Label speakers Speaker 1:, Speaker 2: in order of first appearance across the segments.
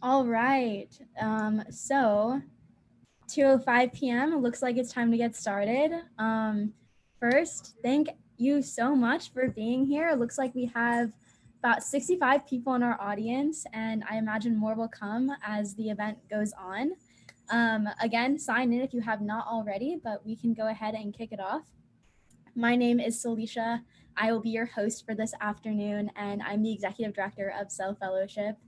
Speaker 1: All right. So 2:05 p.m. It looks like it's time to get started. First, thank you so much for being here. It looks like we have about 65 people in our audience, and I imagine more will come as the event goes on. Again, sign in if you have not already, but we can go ahead and kick it off. My name is Celicia. I will be your host for this afternoon, and I'm the Executive Director of Cell Fellowship.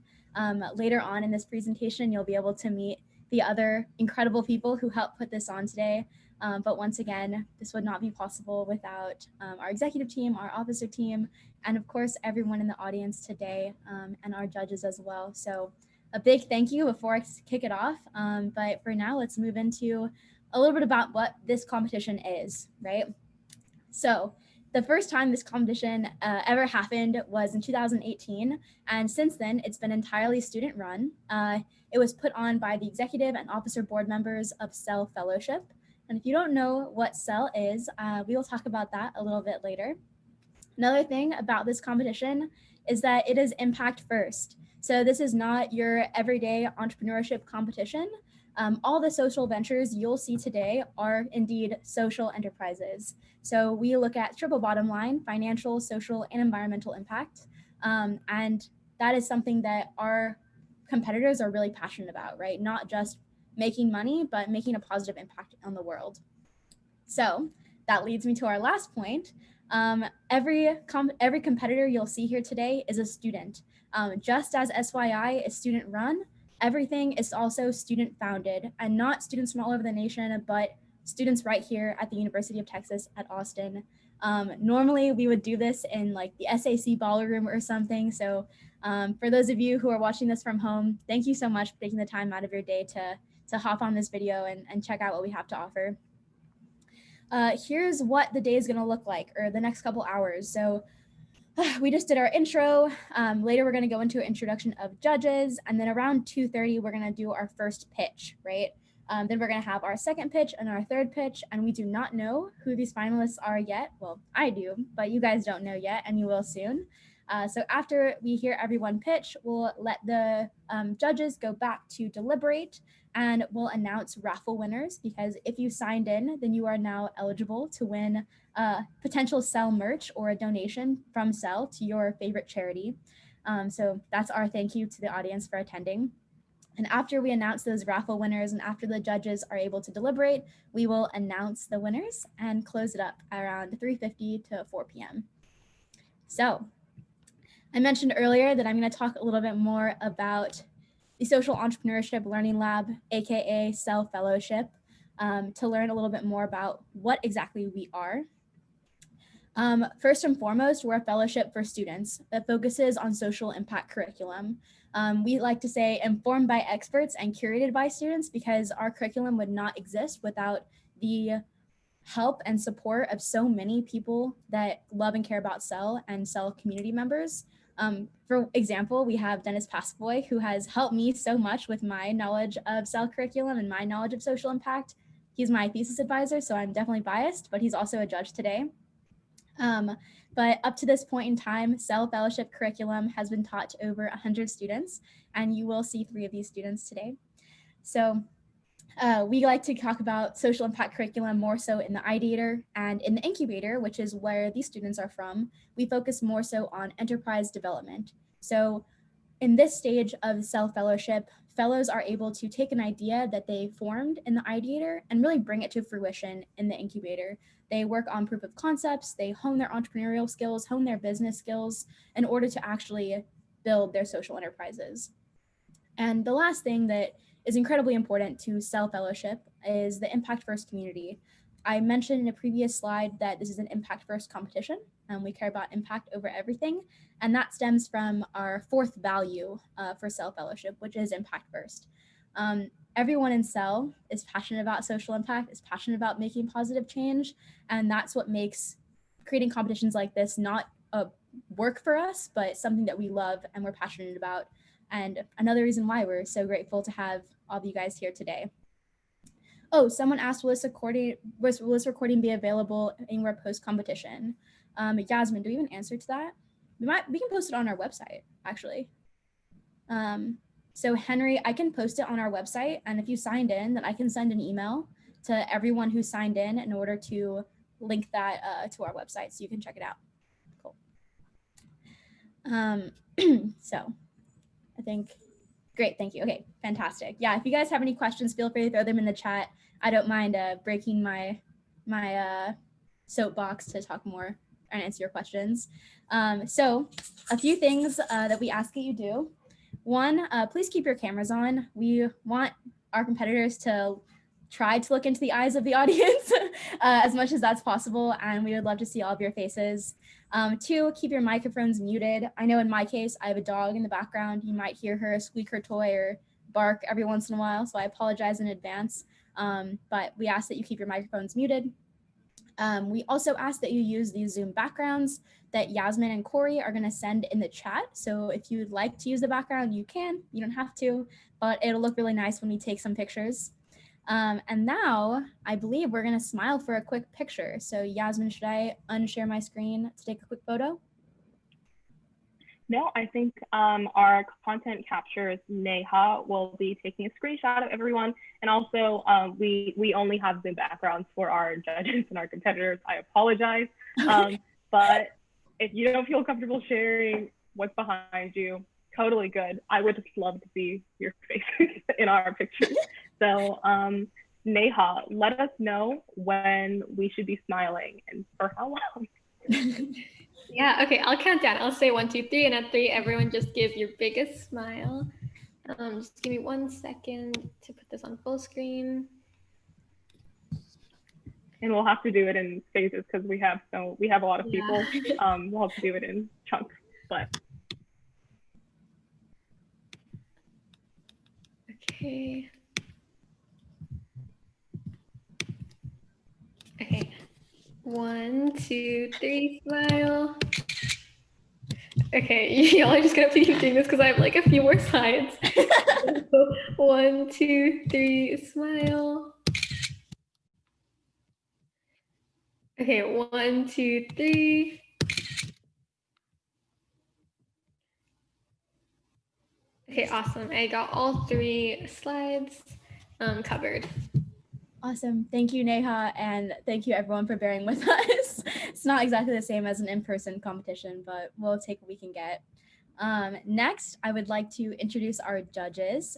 Speaker 1: Later on in this presentation, you'll be able to meet the other incredible people who helped put this on today. But once again, this would not be possible without our executive team, our officer team, and of course, everyone in the audience today, and our judges as well. So a big thank you before I kick it off. But for now, let's move into a little bit about what this competition is, right? So the first time this competition ever happened was in 2018, and since then it's been entirely student run. It was put on by the executive and officer board members of Cell Fellowship. And if you don't know what Cell is, we will talk about that a little bit later. Another thing about this competition is that it is impact first. So this is not your everyday entrepreneurship competition. All the social ventures you'll see today are indeed social enterprises. So we look at triple bottom line, financial, social, and environmental impact. And that is something that our competitors are really passionate about, right? Not just making money, but making a positive impact on the world. So that leads me to our last point. Every competitor you'll see here today is a student. Just as SYI is student run, everything is also student founded, and not students from all over the nation, but students right here at the University of Texas at Austin. Normally we would do this in like the SAC ballroom or something. So for those of you who are watching this from home, thank you so much for taking the time out of your day to hop on this video and check out what we have to offer. Here's what the day is going to look like, or the next couple hours. So we just did our intro. Later, we're going to go into an introduction of judges. And then around 2:30, we're going to do our first pitch, right? Then we're going to have our second pitch and our third pitch. And we do not know who these finalists are yet. Well, I do, but you guys don't know yet, and you will soon. So after we hear everyone pitch, we'll let the judges go back to deliberate, and we'll announce raffle winners, because if you signed in, then you are now eligible to win potential Cell merch or a donation from Cell to your favorite charity. So that's our thank you to the audience for attending. And after we announce those raffle winners and after the judges are able to deliberate, we will announce the winners and close it up around 3:50 to 4 p.m. So I mentioned earlier that I'm going to talk a little bit more about the Social Entrepreneurship Learning Lab, aka Cell Fellowship, to learn a little bit more about what exactly we are. First and foremost, we're a fellowship for students that focuses on social impact curriculum. We like to say informed by experts and curated by students, because our curriculum would not exist without the help and support of so many people that love and care about Cell and Cell community members. For example, we have Dennis Passboy, who has helped me so much with my knowledge of Cell curriculum and my knowledge of social impact. He's my thesis advisor, so I'm definitely biased, but he's also a judge today. But up to this point in time, Cell Fellowship curriculum has been taught to over 100 students, and you will see 3 of these students today. So we like to talk about social impact curriculum more so in the ideator, and in the incubator, which is where these students are from, we focus more so on enterprise development. So in this stage of Cell Fellowship, fellows are able to take an idea that they formed in the ideator and really bring it to fruition in the incubator. They work on proof of concepts, they hone their entrepreneurial skills, hone their business skills in order to actually build their social enterprises. And the last thing that is incredibly important to Cell Fellowship is the Impact First community. I mentioned in a previous slide that this is an Impact First competition, and we care about impact over everything. And that stems from our 4th value for Cell Fellowship, which is Impact First. Everyone in Cell is passionate about social impact, is passionate about making positive change, and that's what makes creating competitions like this not a work for us, but something that we love and we're passionate about. And another reason why we're so grateful to have all of you guys here today. Oh, someone asked, will this recording be available anywhere post-competition? Yasmin, do we have an answer to that? We can post it on our website, actually. So Henry, I can post it on our website, and if you signed in, then I can send an email to everyone who signed in order to link that to our website so you can check it out. Cool. So I think, great, thank you. Okay, fantastic. Yeah, if you guys have any questions, feel free to throw them in the chat. I don't mind breaking my soapbox to talk more and answer your questions. So a few things that we ask that you do. One, please keep your cameras on. We want our competitors to try to look into the eyes of the audience as much as that's possible, and we would love to see all of your faces. Two, keep your microphones muted. I know in my case, I have a dog in the background. You might hear her squeak her toy or bark every once in a while, so I apologize in advance. But we ask that you keep your microphones muted. We also ask that you use these Zoom backgrounds that Yasmin and Corey are going to send in the chat. So if you'd like to use the background, you can. You don't have to, but it'll look really nice when we take some pictures. And now I believe we're going to smile for a quick picture. So Yasmin, should I unshare my screen to take a quick photo?
Speaker 2: No, I think our content captures Neha will be taking a screenshot of everyone. And also we only have Zoom backgrounds for our judges and our competitors. I apologize. But if you don't feel comfortable sharing what's behind you, totally good. I would just love to see your faces in our pictures. So Neha, let us know when we should be smiling and for how long.
Speaker 3: Yeah, okay, I'll count down. I'll say 1, 2, 3, and at 3, everyone just give your biggest smile. Just give me 1 second to put this on full screen.
Speaker 2: And we'll have to do it in phases because we have a lot of people. We'll have to do it in chunks, but.
Speaker 3: Okay. Okay. 1, 2, 3, smile. Okay, y'all are just gonna have to keep doing this because I have like a few more slides. So 1, 2, 3, smile. Okay, 1, 2, 3. Okay, awesome. I got all 3 slides covered.
Speaker 1: Awesome. Thank you, Neha, and thank you everyone for bearing with us. It's not exactly the same as an in-person competition, but we'll take what we can get. Next, I would like to introduce our judges.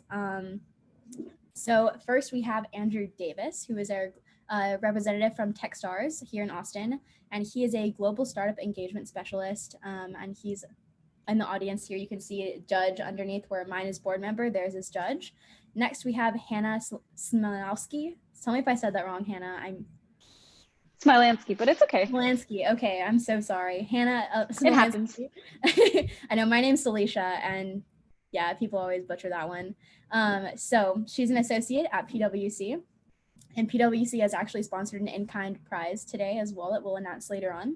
Speaker 1: So first we have Andrew Davis, who is our representative from Techstars here in Austin, and he is a global startup engagement specialist, and he's in the audience here. You can see judge underneath where mine is board member. There's his judge. Next, we have Hannah Smilansky. Tell me if I said that wrong, Hannah. I'm
Speaker 4: Smilansky, but it's okay.
Speaker 1: Smilansky. Okay, I'm so sorry. Hannah
Speaker 4: It happens.
Speaker 1: I know my name's Celicia, and yeah, people always butcher that one. So she's an associate at PwC, and PwC has actually sponsored an in-kind prize today as well that we'll announce later on.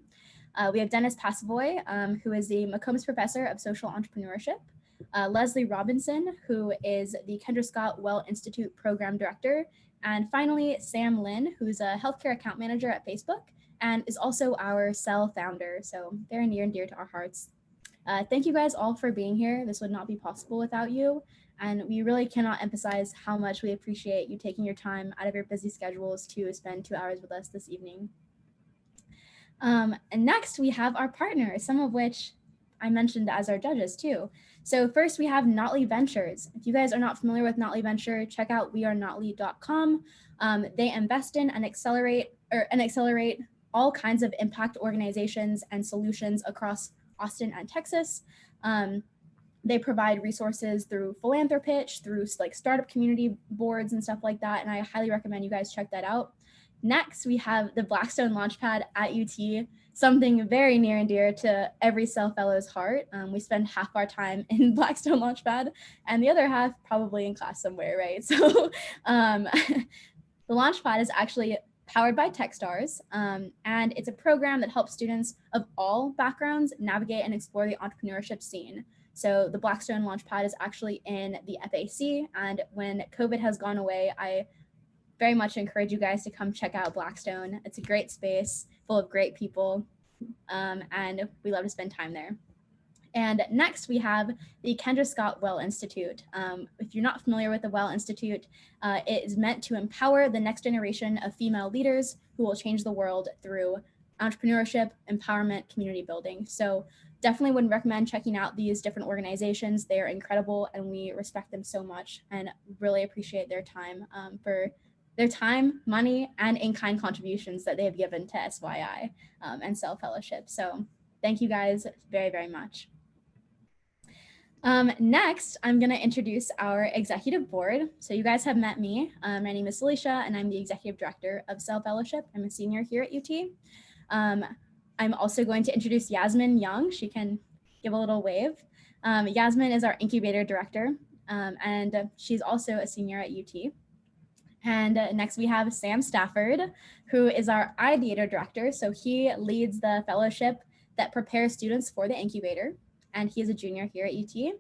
Speaker 1: We have Dennis Passavoy, who is the McCombs Professor of Social Entrepreneurship. Leslie Robinson, who is the Kendra Scott Well Institute Program Director. And finally, Sam Lin, who's a healthcare account manager at Facebook and is also our Cell founder. So very near and dear to our hearts. Thank you guys all for being here. This would not be possible without you. And we really cannot emphasize how much we appreciate you taking your time out of your busy schedules to spend 2 hours with us this evening. And next we have our partners, some of which I mentioned as our judges too. So first we have Notley Ventures. If you guys are not familiar with Notley Venture, check out wearenotley.com. They invest in and accelerate all kinds of impact organizations and solutions across Austin and Texas. They provide resources through Philanthropitch, through like startup community boards and stuff like that. And I highly recommend you guys check that out. Next, we have the Blackstone Launchpad at UT, something very near and dear to every Cell Fellow's heart. We spend half our time in Blackstone Launchpad and the other half probably in class somewhere, right? So the Launchpad is actually powered by Techstars, and it's a program that helps students of all backgrounds navigate and explore the entrepreneurship scene. So the Blackstone Launchpad is actually in the FAC, and when COVID has gone away, I very much encourage you guys to come check out Blackstone. It's a great space full of great people, and we love to spend time there. And next we have the Kendra Scott Well Institute. If you're not familiar with the Well Institute, it is meant to empower the next generation of female leaders who will change the world through entrepreneurship, empowerment, community building. So definitely would recommend checking out these different organizations. They are incredible and we respect them so much and really appreciate their time for their time, money, and in-kind contributions that they have given to SYI and Cell Fellowship. So thank you guys very, very much. Next, I'm going to introduce our executive board. So you guys have met me. My name is Alicia, and I'm the executive director of Cell Fellowship. I'm a senior here at UT. I'm also going to introduce Yasmin Young. She can give a little wave. Yasmin is our incubator director, and she's also a senior at UT. And next we have Sam Stafford, who is our ideator director. So he leads the fellowship that prepares students for the incubator, and he is a junior here at UT.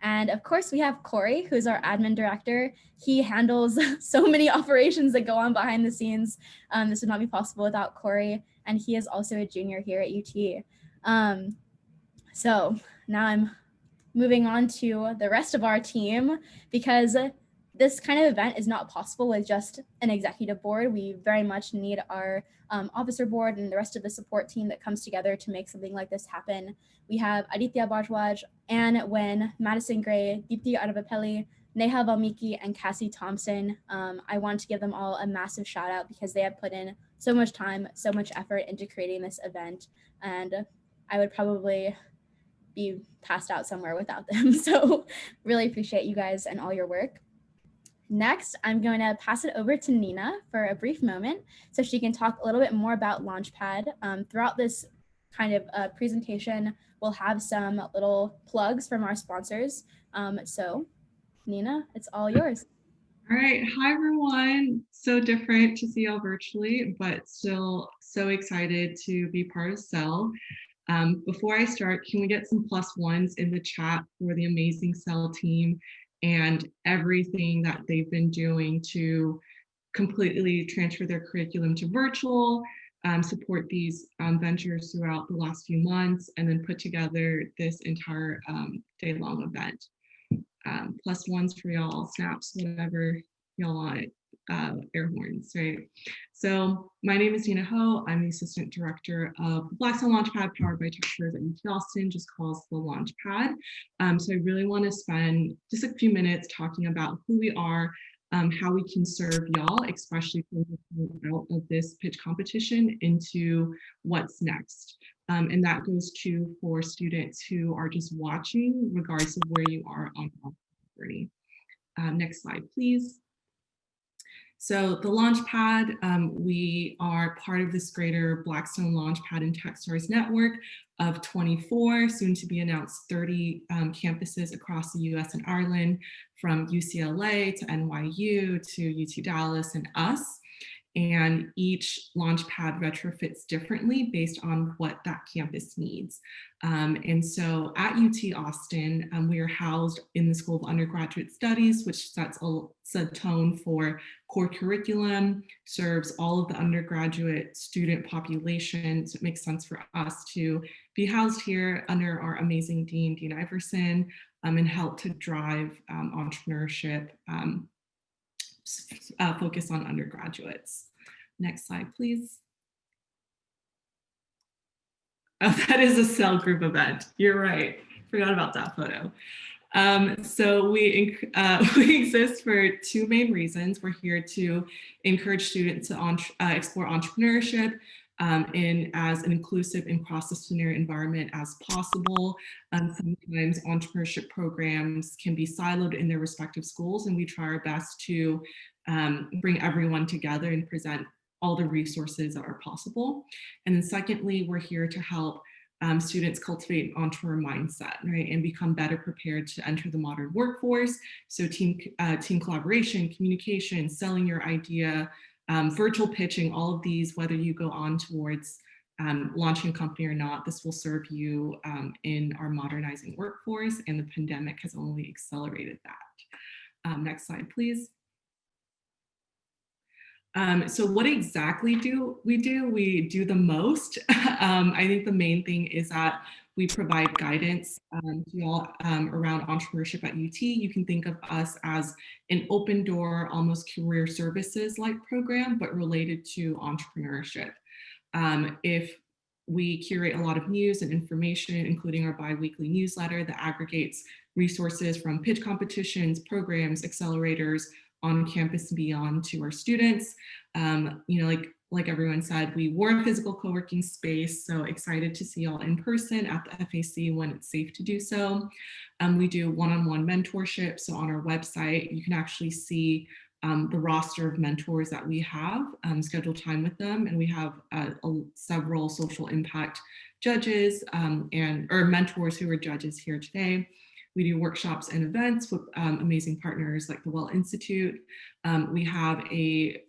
Speaker 1: And of course we have Corey, who's our admin director. He handles so many operations that go on behind the scenes. This would not be possible without Corey, and he is also a junior here at UT. So now I'm moving on to the rest of our team, because this kind of event is not possible with just an executive board. We very much need our officer board and the rest of the support team that comes together to make something like this happen. We have Aditya Bajwaj, Anne Nguyen, Madison Gray, Deepti Arvapelli, Neha Valmiki, and Cassie Thompson. I want to give them all a massive shout out because they have put in so much time, so much effort into creating this event, and I would probably be passed out somewhere without them. So really appreciate you guys and all your work. Next, I'm going to pass it over to Nina for a brief moment so she can talk a little bit more about Launchpad. Throughout this kind of presentation, we'll have some little plugs from our sponsors. So Nina, it's all yours.
Speaker 5: All right. Hi, everyone. So different to see y'all virtually, but still so excited to be part of Cell. Before I start, can we get some +1s in the chat for the amazing Cell team and everything that they've been doing to completely transfer their curriculum to virtual, support these ventures throughout the last few months, and then put together this entire day-long event. +1s for y'all, snaps, whatever y'all want, air horns, right? So my name is Dina Ho. I'm the assistant director of Blackstone Launchpad, powered by Techstars at UT Austin, just calls the Launchpad. So I really want to spend just a few minutes talking about who we are, how we can serve y'all, especially out of this pitch competition into what's next. And that goes to for students who are just watching, regardless of where you are on the journey. Next slide, please. So the Launchpad, we are part of this greater Blackstone Launchpad and Techstars network of 24, soon to be announced 30 campuses across the US and Ireland, from UCLA to NYU to UT Dallas and us. And each Launchpad retrofits differently based on what that campus needs. And so at UT Austin, we are housed in the School of Undergraduate Studies, which sets a tone for core curriculum, serves all of the undergraduate student population. So it makes sense for us to be housed here under our amazing Dean Iverson, and help to drive entrepreneurship focus on undergraduates. Next slide, please. Oh, that is a Cell group event. You're right. Forgot about that photo. So we exist for two main reasons. We're here to encourage students to explore entrepreneurship in as an inclusive and cross-disciplinary environment as possible. Sometimes entrepreneurship programs can be siloed in their respective schools, and we try our best to bring everyone together and present all the resources that are possible. And then secondly, we're here to help students cultivate an entrepreneur mindset, right, and become better prepared to enter the modern workforce. So team collaboration, communication, selling your idea, virtual pitching, all of these, whether you go on towards launching a company or not, this will serve you in our modernizing workforce, and the pandemic has only accelerated that. Next slide, please. So what exactly do? We do the most. I think the main thing is that We provide guidance to y'all around entrepreneurship at UT. You can think of us as an open door, almost career services like program, but related to entrepreneurship. If we curate a lot of news and information, including our bi-weekly newsletter that aggregates resources from pitch competitions, programs, accelerators on campus and beyond to our students. Like everyone said, we were a physical co-working space, so excited to see y'all in person at the FAC when it's safe to do so. We do one-on-one mentorship, so on our website, you can actually see the roster of mentors that we have, schedule time with them, and we have several social impact judges or mentors who are judges here today. We do workshops and events with amazing partners like the Well Institute. We have a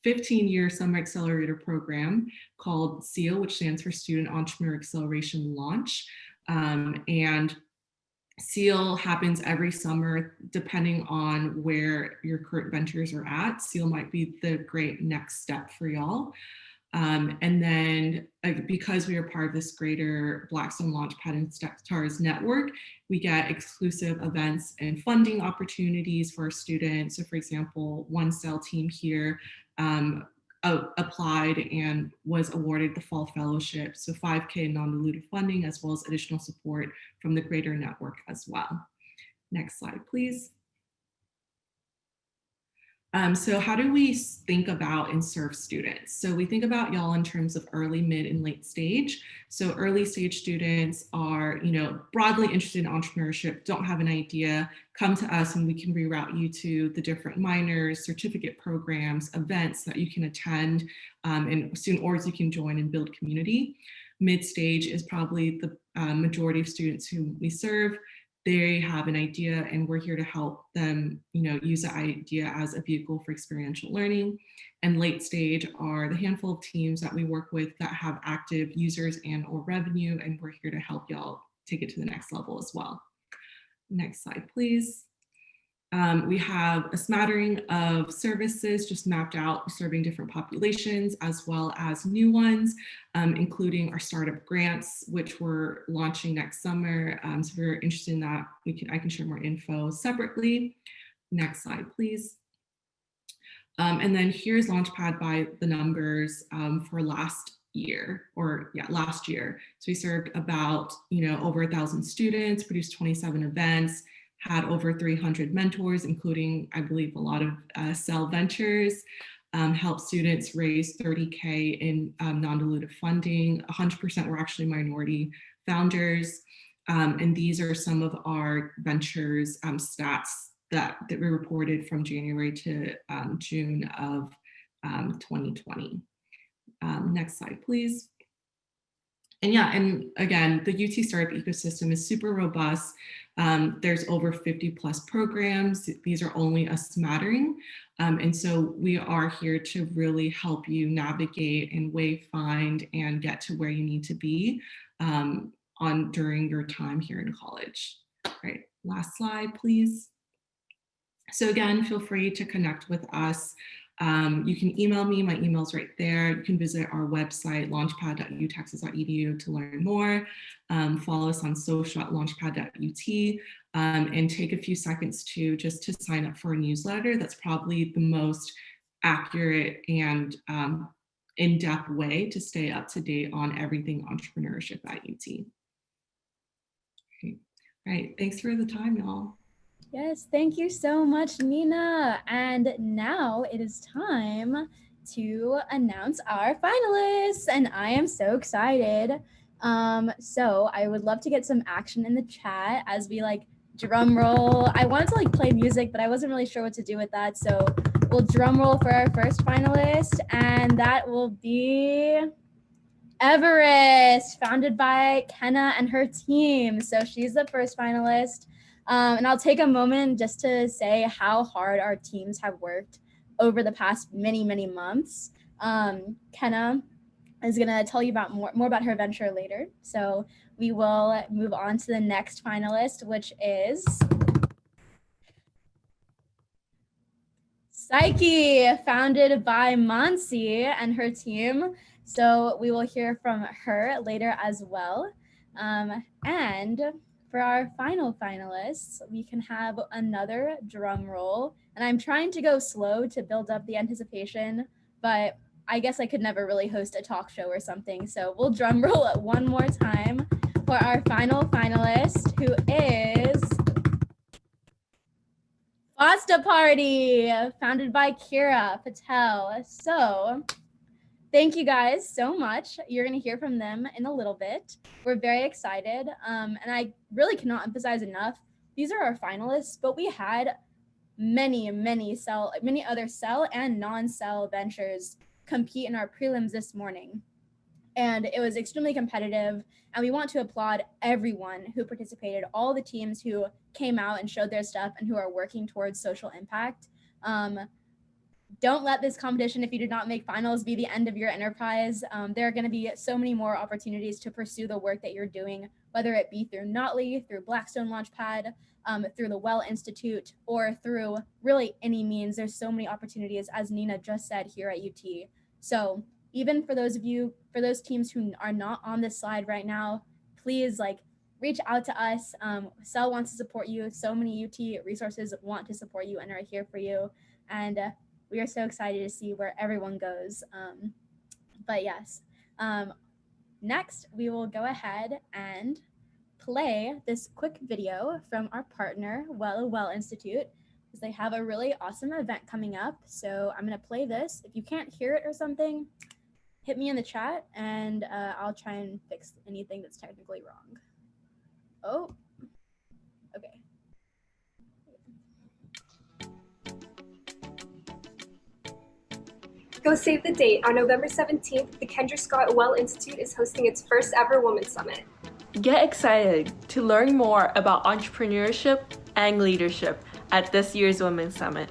Speaker 5: 15-year summer accelerator program called SYI, which stands for Student Entrepreneur Acceleration Launch. And SEAL happens every summer, depending on where your current ventures are at. SEAL might be the great next step for y'all. And then because we are part of this greater Blackstone Launchpad and Stars network, we get exclusive events and funding opportunities for our students. So for example, one SEL team here applied and was awarded the fall fellowship, so $5K non-dilutive funding, as well as additional support from the greater network as well. Next slide, please. So how do we think about and serve students? So we think about y'all in terms of early, mid, and late stage. So early stage students are, broadly interested in entrepreneurship, don't have an idea, come to us and we can reroute you to the different minors, certificate programs, events that you can attend, and student orgs you can join and build community. Mid stage is probably the majority of students who we serve. They have an idea and we're here to help them, use the idea as a vehicle for experiential learning. And late stage are the handful of teams that we work with that have active users and or revenue, and we're here to help y'all take it to the next level as well. Next slide, please. We have a smattering of services just mapped out serving different populations as well as new ones, including our startup grants, which we're launching next summer. So if you're interested in that, I can share more info separately. Next slide, please. And then here's Launchpad by the numbers for last year. So we served about, over 1,000 students, produced 27 events, had over 300 mentors, including, I believe, a lot of SEL ventures, helped students raise 30K in non-dilutive funding. 100% were actually minority founders. And these are some of our ventures stats that we reported from January to June of 2020. Next slide, please. And again, the UT startup ecosystem is super robust. There's over 50 plus programs. These are only a smattering. And so we are here to really help you navigate and wayfind and get to where you need to be during your time here in college. All right, last slide, please. So again, feel free to connect with us. You can email me, my email's right there. You can visit our website, launchpad.utexas.edu to learn more. Follow us on social at launchpad.ut, and take a few seconds to sign up for a newsletter. That's probably the most accurate and in-depth way to stay up to date on everything entrepreneurship at UT. Okay. All right, thanks for the time, y'all.
Speaker 1: Yes, thank you so much, Nina. And now it is time to announce our finalists, and I am so excited. So I would love to get some action in the chat as we drum roll. I wanted to play music, but I wasn't really sure what to do with that. So we'll drum roll for our first finalist, and that will be Everest, founded by Kenna and her team. So she's the first finalist. And I'll take a moment just to say how hard our teams have worked over the past many, many months. Kenna is gonna tell you about more about her venture later. So we will move on to the next finalist, which is SYI, founded by Mansi and her team. So we will hear from her later as well. And for our final finalists, we can have another drum roll. And I'm trying to go slow to build up the anticipation, but I guess I could never really host a talk show or something. So we'll drum roll it one more time for our final finalist, who is Pasta Party, founded by Kira Patel. So thank you guys so much. You're going to hear from them in a little bit. We're very excited. And I really cannot emphasize enough, these are our finalists, but we had many other cell and non-cell ventures compete in our prelims this morning. And it was extremely competitive. And we want to applaud everyone who participated, all the teams who came out and showed their stuff and who are working towards social impact. Don't let this competition, if you did not make finals, be the end of your enterprise. There are going to be so many more opportunities to pursue the work that you're doing, whether it be through Notley, through Blackstone Launchpad, through the Well Institute, or through really any means. There's so many opportunities, as Nina just said, here at UT. So even for those teams who are not on this slide right now, please reach out to us. Cell wants to support you. So many UT resources want to support you and are here for you. And we are so excited to see where everyone goes. But yes, next we will go ahead and play this quick video from our partner, Well Institute, because they have a really awesome event coming up. So I'm gonna play this. If you can't hear it or something, hit me in the chat and I'll try and fix anything that's technically wrong. Oh, okay.
Speaker 6: Go save the date. On November 17th, the Kendra Scott Well Institute is hosting its first ever Women's Summit.
Speaker 7: Get excited to learn more about entrepreneurship and leadership at this year's Women's Summit.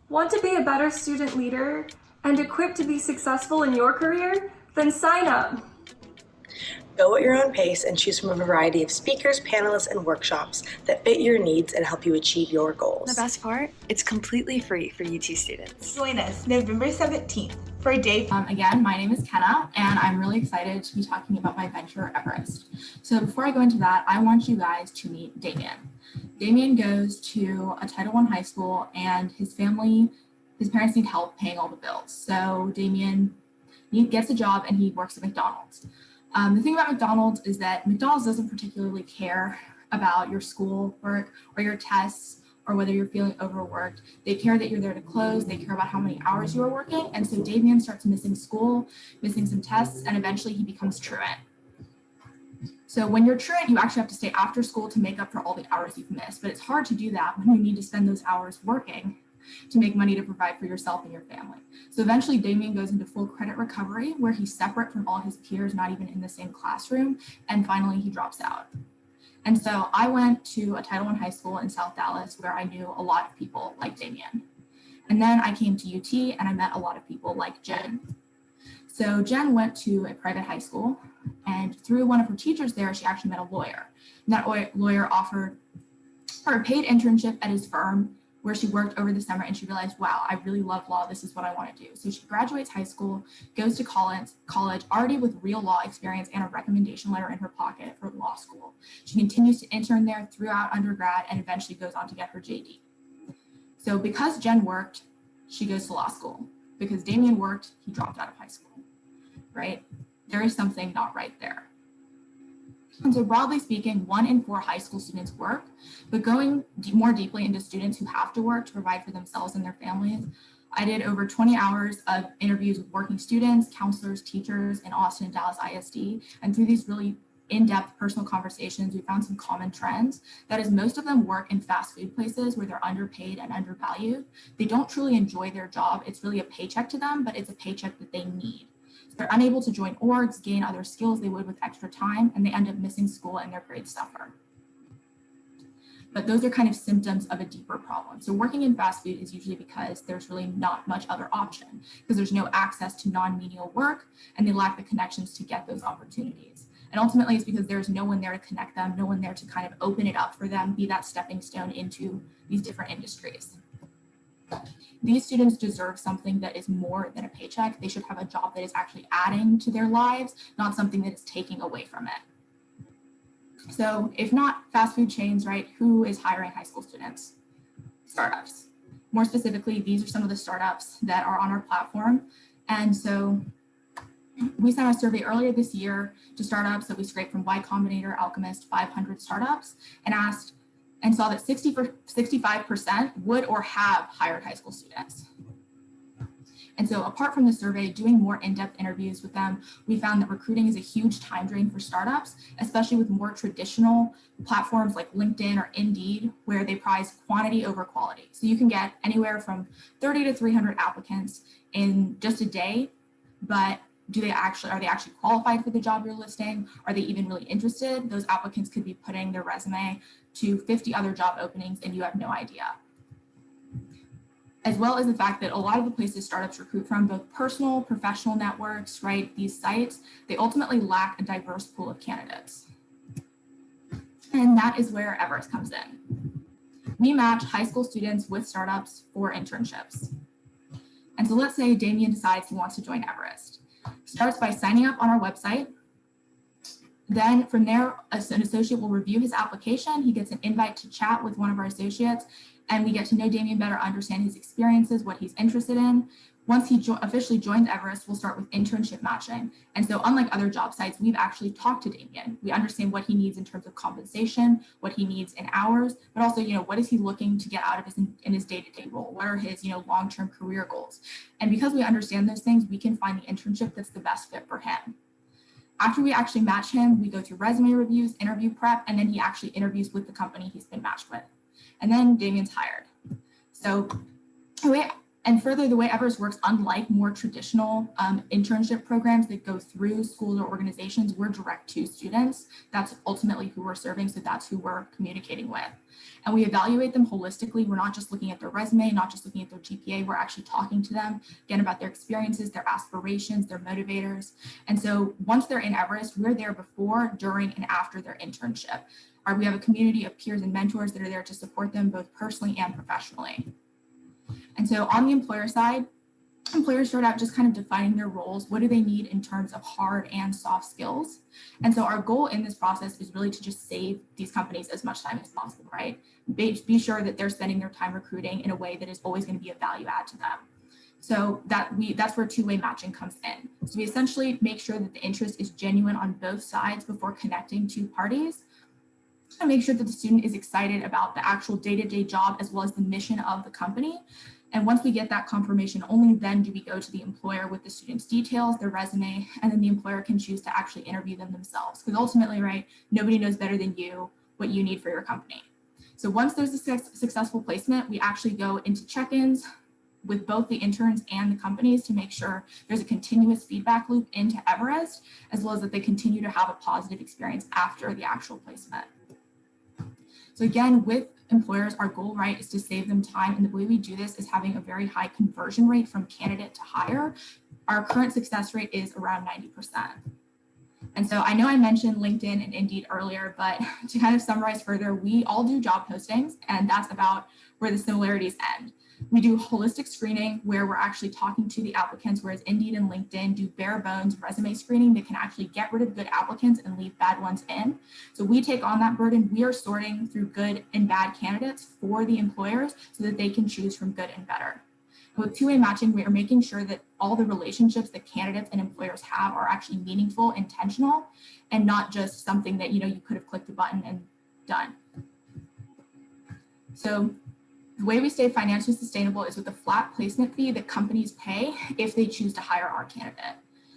Speaker 8: Want to be a better student leader and equipped to be successful in your career? Then sign up.
Speaker 9: Go at your own pace and choose from a variety of speakers, panelists, and workshops that fit your needs and help you achieve your goals.
Speaker 10: The best part? It's completely free for UT students.
Speaker 11: Join us November 17th for a day.
Speaker 12: Again, my name is Kenna, and I'm really excited to be talking about my venture, Everest. So before I go into that, I want you guys to meet Damien. Damien goes to a Title I high school, and his parents need help paying all the bills. So Damien, he gets a job and he works at McDonald's. The thing about McDonald's is that McDonald's doesn't particularly care about your school work or your tests or whether you're feeling overworked. They care that you're there to close. They care about how many hours you are working. And so Damien starts missing school, missing some tests, and eventually he becomes truant. So when you're truant, you actually have to stay after school to make up for all the hours you've missed. But it's hard to do that when you need to spend those hours working to make money to provide for yourself and your family. So eventually Damien goes into full credit recovery where he's separate from all his peers, not even in the same classroom. And finally he drops out. And so I went to a Title I high school in South Dallas where I knew a lot of people like Damien. And then I came to UT and I met a lot of people like Jen. So Jen went to a private high school, and through one of her teachers there, she actually met a lawyer. And that lawyer offered her a paid internship at his firm where she worked over the summer, and she realized, wow, I really love law. This is what I want to do. So she graduates high school, goes to college already with real law experience and a recommendation letter in her pocket for law school. She continues to intern there throughout undergrad and eventually goes on to get her JD. So because Jen worked, she goes to law school. Because Damien worked, he dropped out of high school, right? There is something not right there. And so broadly speaking, 1 in 4 high school students work, but going more deeply into students who have to work to provide for themselves and their families, I did over 20 hours of interviews with working students, counselors, teachers in Austin and Dallas ISD. And through these really in-depth personal conversations, we found some common trends. That is, most of them work in fast food places where they're underpaid and undervalued. They don't truly enjoy their job. It's really a paycheck to them, but it's a paycheck that they need. They're unable to join orgs, gain other skills they would with extra time, and they end up missing school and their grades suffer. But those are kind of symptoms of a deeper problem. So working in fast food is usually because there's really not much other option, because there's no access to non-menial work and they lack the connections to get those opportunities. And ultimately it's because there's no one there to connect them, no one there to kind of open it up for them, be that stepping stone into these different industries. These students deserve something that is more than a paycheck. They should have a job that is actually adding to their lives, not something that is taking away from it. So if not fast food chains, right, who is hiring high school students? Startups. More specifically, these are some of the startups that are on our platform. And so we sent a survey earlier this year to startups that we scraped from Y Combinator, Alchemist, 500 startups, and asked and saw that 65% would or have hired high school students. And so apart from the survey, doing more in-depth interviews with them, we found that recruiting is a huge time drain for startups, especially with more traditional platforms like LinkedIn or Indeed, where they prize quantity over quality. So you can get anywhere from 30 to 300 applicants in just a day, but are they actually qualified for the job you're listing? Are they even really interested? Those applicants could be putting their resume to 50 other job openings and you have no idea. As well as the fact that a lot of the places startups recruit from, both personal, professional networks, right, these sites, they ultimately lack a diverse pool of candidates. And that is where Everest comes in. We match high school students with startups for internships. And so let's say Damien decides he wants to join Everest. Starts by signing up on our website. Then from there, an associate will review his application. He gets an invite to chat with one of our associates, and we get to know Damien better, understand his experiences, what he's interested in. Once he officially joins Everest, we'll start with internship matching. And so unlike other job sites, we've actually talked to Damien. We understand what he needs in terms of compensation, what he needs in hours, but also, what is he looking to get out of his day-to-day role? What are his, long-term career goals? And because we understand those things, we can find the internship that's the best fit for him. After we actually match him, we go through resume reviews, interview prep, and then he actually interviews with the company he's been matched with. And then Damien's hired. So the way Everest works, unlike more traditional internship programs that go through schools or organizations, we're direct to students. That's ultimately who we're serving, so that's who we're communicating with. And we evaluate them holistically. We're not just looking at their resume, not just looking at their GPA, we're actually talking to them, again, about their experiences, their aspirations, their motivators. And so once they're in Everest, we're there before, during, and after their internship. We have a community of peers and mentors that are there to support them both personally and professionally. And so on the employer side, employers start out just kind of defining their roles. What do they need in terms of hard and soft skills? And so our goal in this process is really to just save these companies as much time as possible, right? Be sure that they're spending their time recruiting in a way that is always going to be a value add to them. So that's where two-way matching comes in. So we essentially make sure that the interest is genuine on both sides before connecting two parties, and make sure that the student is excited about the actual day-to-day job as well as the mission of the company. And once we get that confirmation, only then do we go to the employer with the student's details, their resume, and then the employer can choose to actually interview them themselves. Because ultimately, right, nobody knows better than you what you need for your company. So once there's a successful placement, we actually go into check-ins with both the interns and the companies to make sure there's a continuous feedback loop into Everest, as well as that they continue to have a positive experience after the actual placement. So again, with employers, our goal, right, is to save them time. And the way we do this is having a very high conversion rate from candidate to hire. Our current success rate is around 90%. And so I know I mentioned LinkedIn and Indeed earlier, but to kind of summarize further, we all do job postings, and that's about where the similarities end. We do holistic screening where we're actually talking to the applicants, whereas Indeed and LinkedIn do bare bones resume screening that can actually get rid of good applicants and leave bad ones in. So we take on that burden. We are sorting through good and bad candidates for the employers so that they can choose from good and better. And with two-way matching, we are making sure that all the relationships that candidates and employers have are actually meaningful, intentional, and not just something that you could have clicked a button and done. So the way we stay financially sustainable is with a flat placement fee that companies pay if they choose to hire our candidate.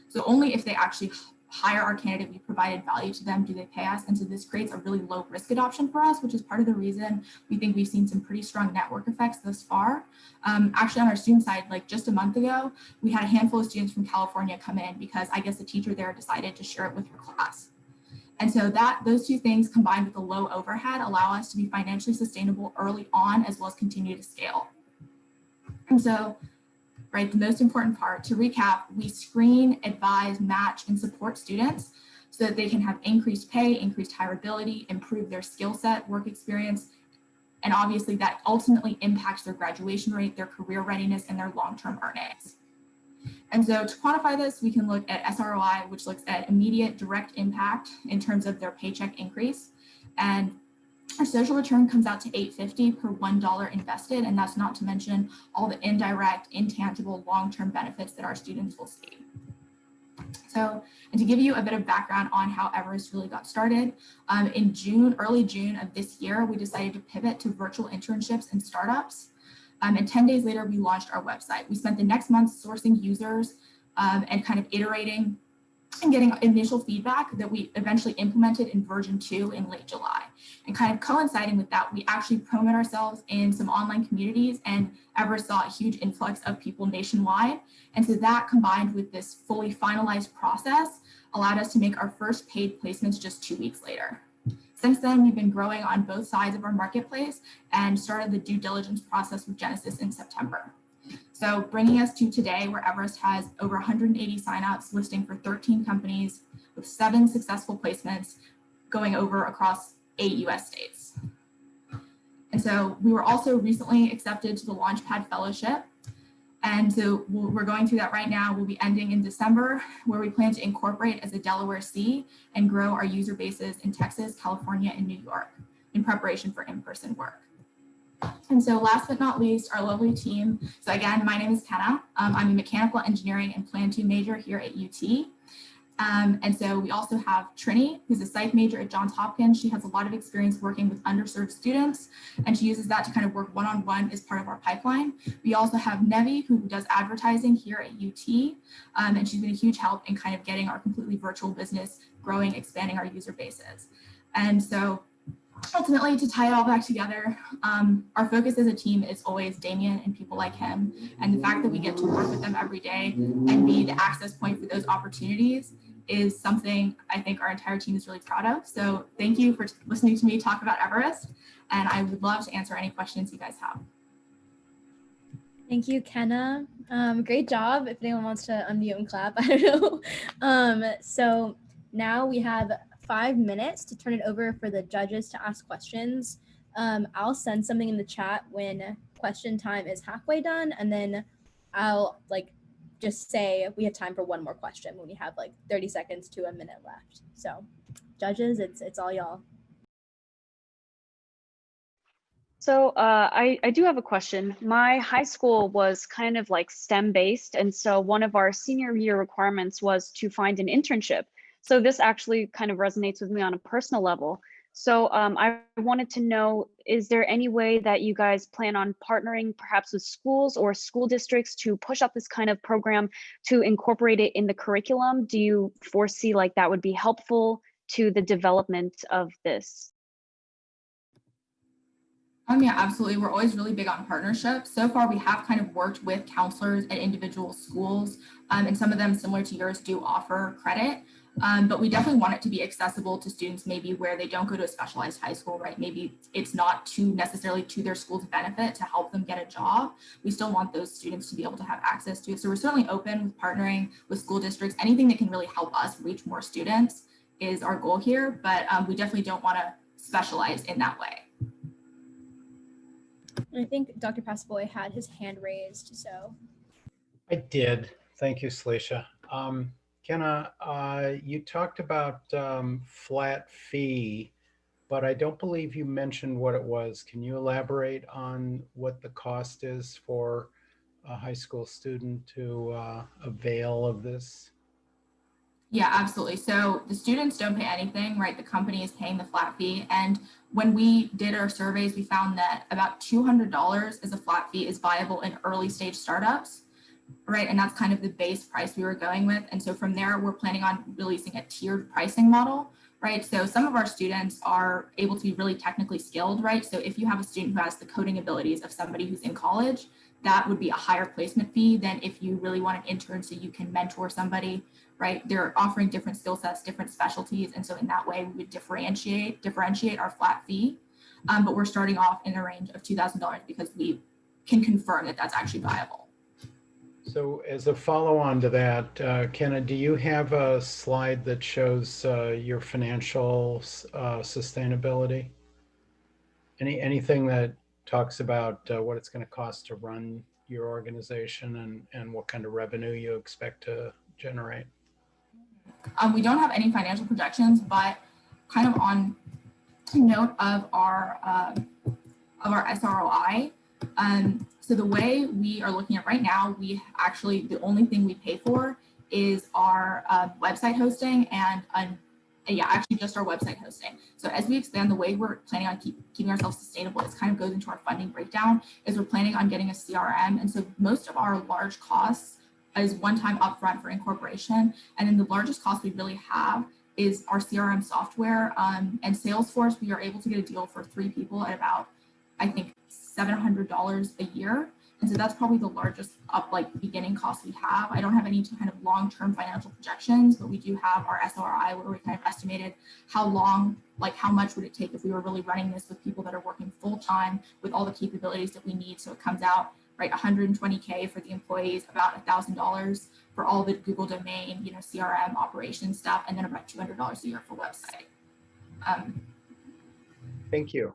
Speaker 12: So only if they actually hire our candidate, we provided value to them, do they pay us. And so this creates a really low risk adoption for us, which is part of the reason we think we've seen some pretty strong network effects thus far. Actually on our student side, like just a month ago, we had a handful of students from California come in because I guess the teacher there decided to share it with her class. And so those two things combined with a low overhead allow us to be financially sustainable early on as well as continue to scale. And so, right, the most important part, to recap, we screen, advise, match, and support students so that they can have increased pay, increased hireability, improve their skill set, work experience, And obviously that ultimately impacts their graduation rate, their career readiness, and their long-term earnings. And so to quantify this, we can look at SROI, which looks at immediate direct impact in terms of their paycheck increase. And our social return comes out to $8.50 per $1 invested. And that's not to mention all the indirect, intangible, long-term benefits that our students will see. So, and to give you a bit of background on how Everest really got started, in early June of this year, we decided to pivot to virtual internships and startups. And 10 days later, we launched our website. We spent the next month sourcing users and kind of iterating and getting initial feedback that we eventually implemented in version 2 in late July. And kind of coinciding with that, we actually promoted ourselves in some online communities, and Everest saw a huge influx of people nationwide. And so that, combined with this fully finalized process, allowed us to make our first paid placements just 2 weeks later. Since then, we've been growing on both sides of our marketplace and started the due diligence process with Genesis in September. So bringing us to today, where Everest has over 180 signups listing for 13 companies with 7 successful placements going over across 8 US states. And so we were also recently accepted to the Launchpad Fellowship. And so we're going through that right now. We'll be ending in December, where we plan to incorporate as a Delaware C and grow our user bases in Texas, California, and New York in preparation for in-person work. And so last but not least, our lovely team. So again, my name is Kenna. I'm a mechanical engineering and Plan 2 major here at UT. And so we also have Trini, who's a psych major at Johns Hopkins. She has a lot of experience working with underserved students, and she uses that to kind of work one-on-one as part of our pipeline. We also have Nevi, who does advertising here at UT, and she's been a huge help in kind of getting our completely virtual business growing, expanding our user bases. And so ultimately, to tie it all back together, our focus as a team is always Damien and people like him, and the fact that we get to work with them every day and be the access point for those opportunities is something I think our entire team is really proud of. So thank you for listening to me talk about Everest, and I would love to answer any questions you guys have.
Speaker 1: Thank you, Kenna. Great job. If anyone wants to unmute and clap, I don't know. So now we have 5 minutes to turn it over for the judges to ask questions. I'll send something in the chat when question time is halfway done, and then I'll just say we have time for one more question when we have 30 seconds to a minute left. So judges, it's all y'all.
Speaker 4: So I do have a question. My high school was kind of like STEM based. And so one of our senior year requirements was to find an internship. So this actually kind of resonates with me on a personal level. So I wanted to know, is there any way that you guys plan on partnering perhaps with schools or school districts to push up this kind of program to incorporate it in the curriculum? Do you foresee that would be helpful to the development of this?
Speaker 12: Yeah, absolutely. We're always really big on partnerships. So far, we have kind of worked with counselors at individual schools, and some of them, similar to yours, do offer credit. But we definitely want it to be accessible to students maybe where they don't go to a specialized high school, right? Maybe it's not necessarily to their school's benefit to help them get a job. We still want those students to be able to have access to it. So we're certainly open with partnering with school districts. Anything that can really help us reach more students is our goal here, but we definitely don't want to specialize in that way.
Speaker 1: And I think Dr. Passboy had his hand raised, so.
Speaker 13: I did. Thank you, Salisha. Kenna, you talked about flat fee, but I don't believe you mentioned what it was. Can you elaborate on what the cost is for a high school student to avail of this?
Speaker 12: Yeah, absolutely. So the students don't pay anything, right? The company is paying the flat fee. And when we did our surveys, we found that about $200 as a flat fee is viable in early stage startups, right? And that's kind of the base price we were going with. And so from there, we're planning on releasing a tiered pricing model, right? So some of our students are able to be really technically skilled, right? So if you have a student who has the coding abilities of somebody who's in college, that would be a higher placement fee than if you really want an intern so you can mentor somebody, right? They're offering different skill sets, different specialties. And so in that way, we would differentiate our flat fee. But we're starting off in a range of $2,000 because we can confirm that that's actually viable.
Speaker 13: So as a follow-on to that, Kenna, do you have a slide that shows your financial sustainability? anything that talks about what it's going to cost to run your organization and what kind of revenue you expect to generate?
Speaker 12: We don't have any financial projections, but kind of on note of our SROI. So the way we are looking at right now, we actually, the only thing we pay for is our website hosting and actually just our website hosting. So as we expand, the way we're planning on keeping ourselves sustainable, it kind of goes into our funding breakdown, is we're planning on getting a CRM. And so most of our large costs is one-time upfront for incorporation. And then the largest cost we really have is our CRM software and Salesforce. We are able to get a deal for 3 people at about, I think, $700 a year. And so that's probably the largest beginning cost we have. I don't have any kind of long-term financial projections, but we do have our SRI where we kind of estimated how long, how much would it take if we were really running this with people that are working full-time with all the capabilities that we need. So it comes out, right, $120K for the employees, about $1,000 for all the Google domain, CRM operations stuff, and then about $200 a year for website.
Speaker 13: Thank you.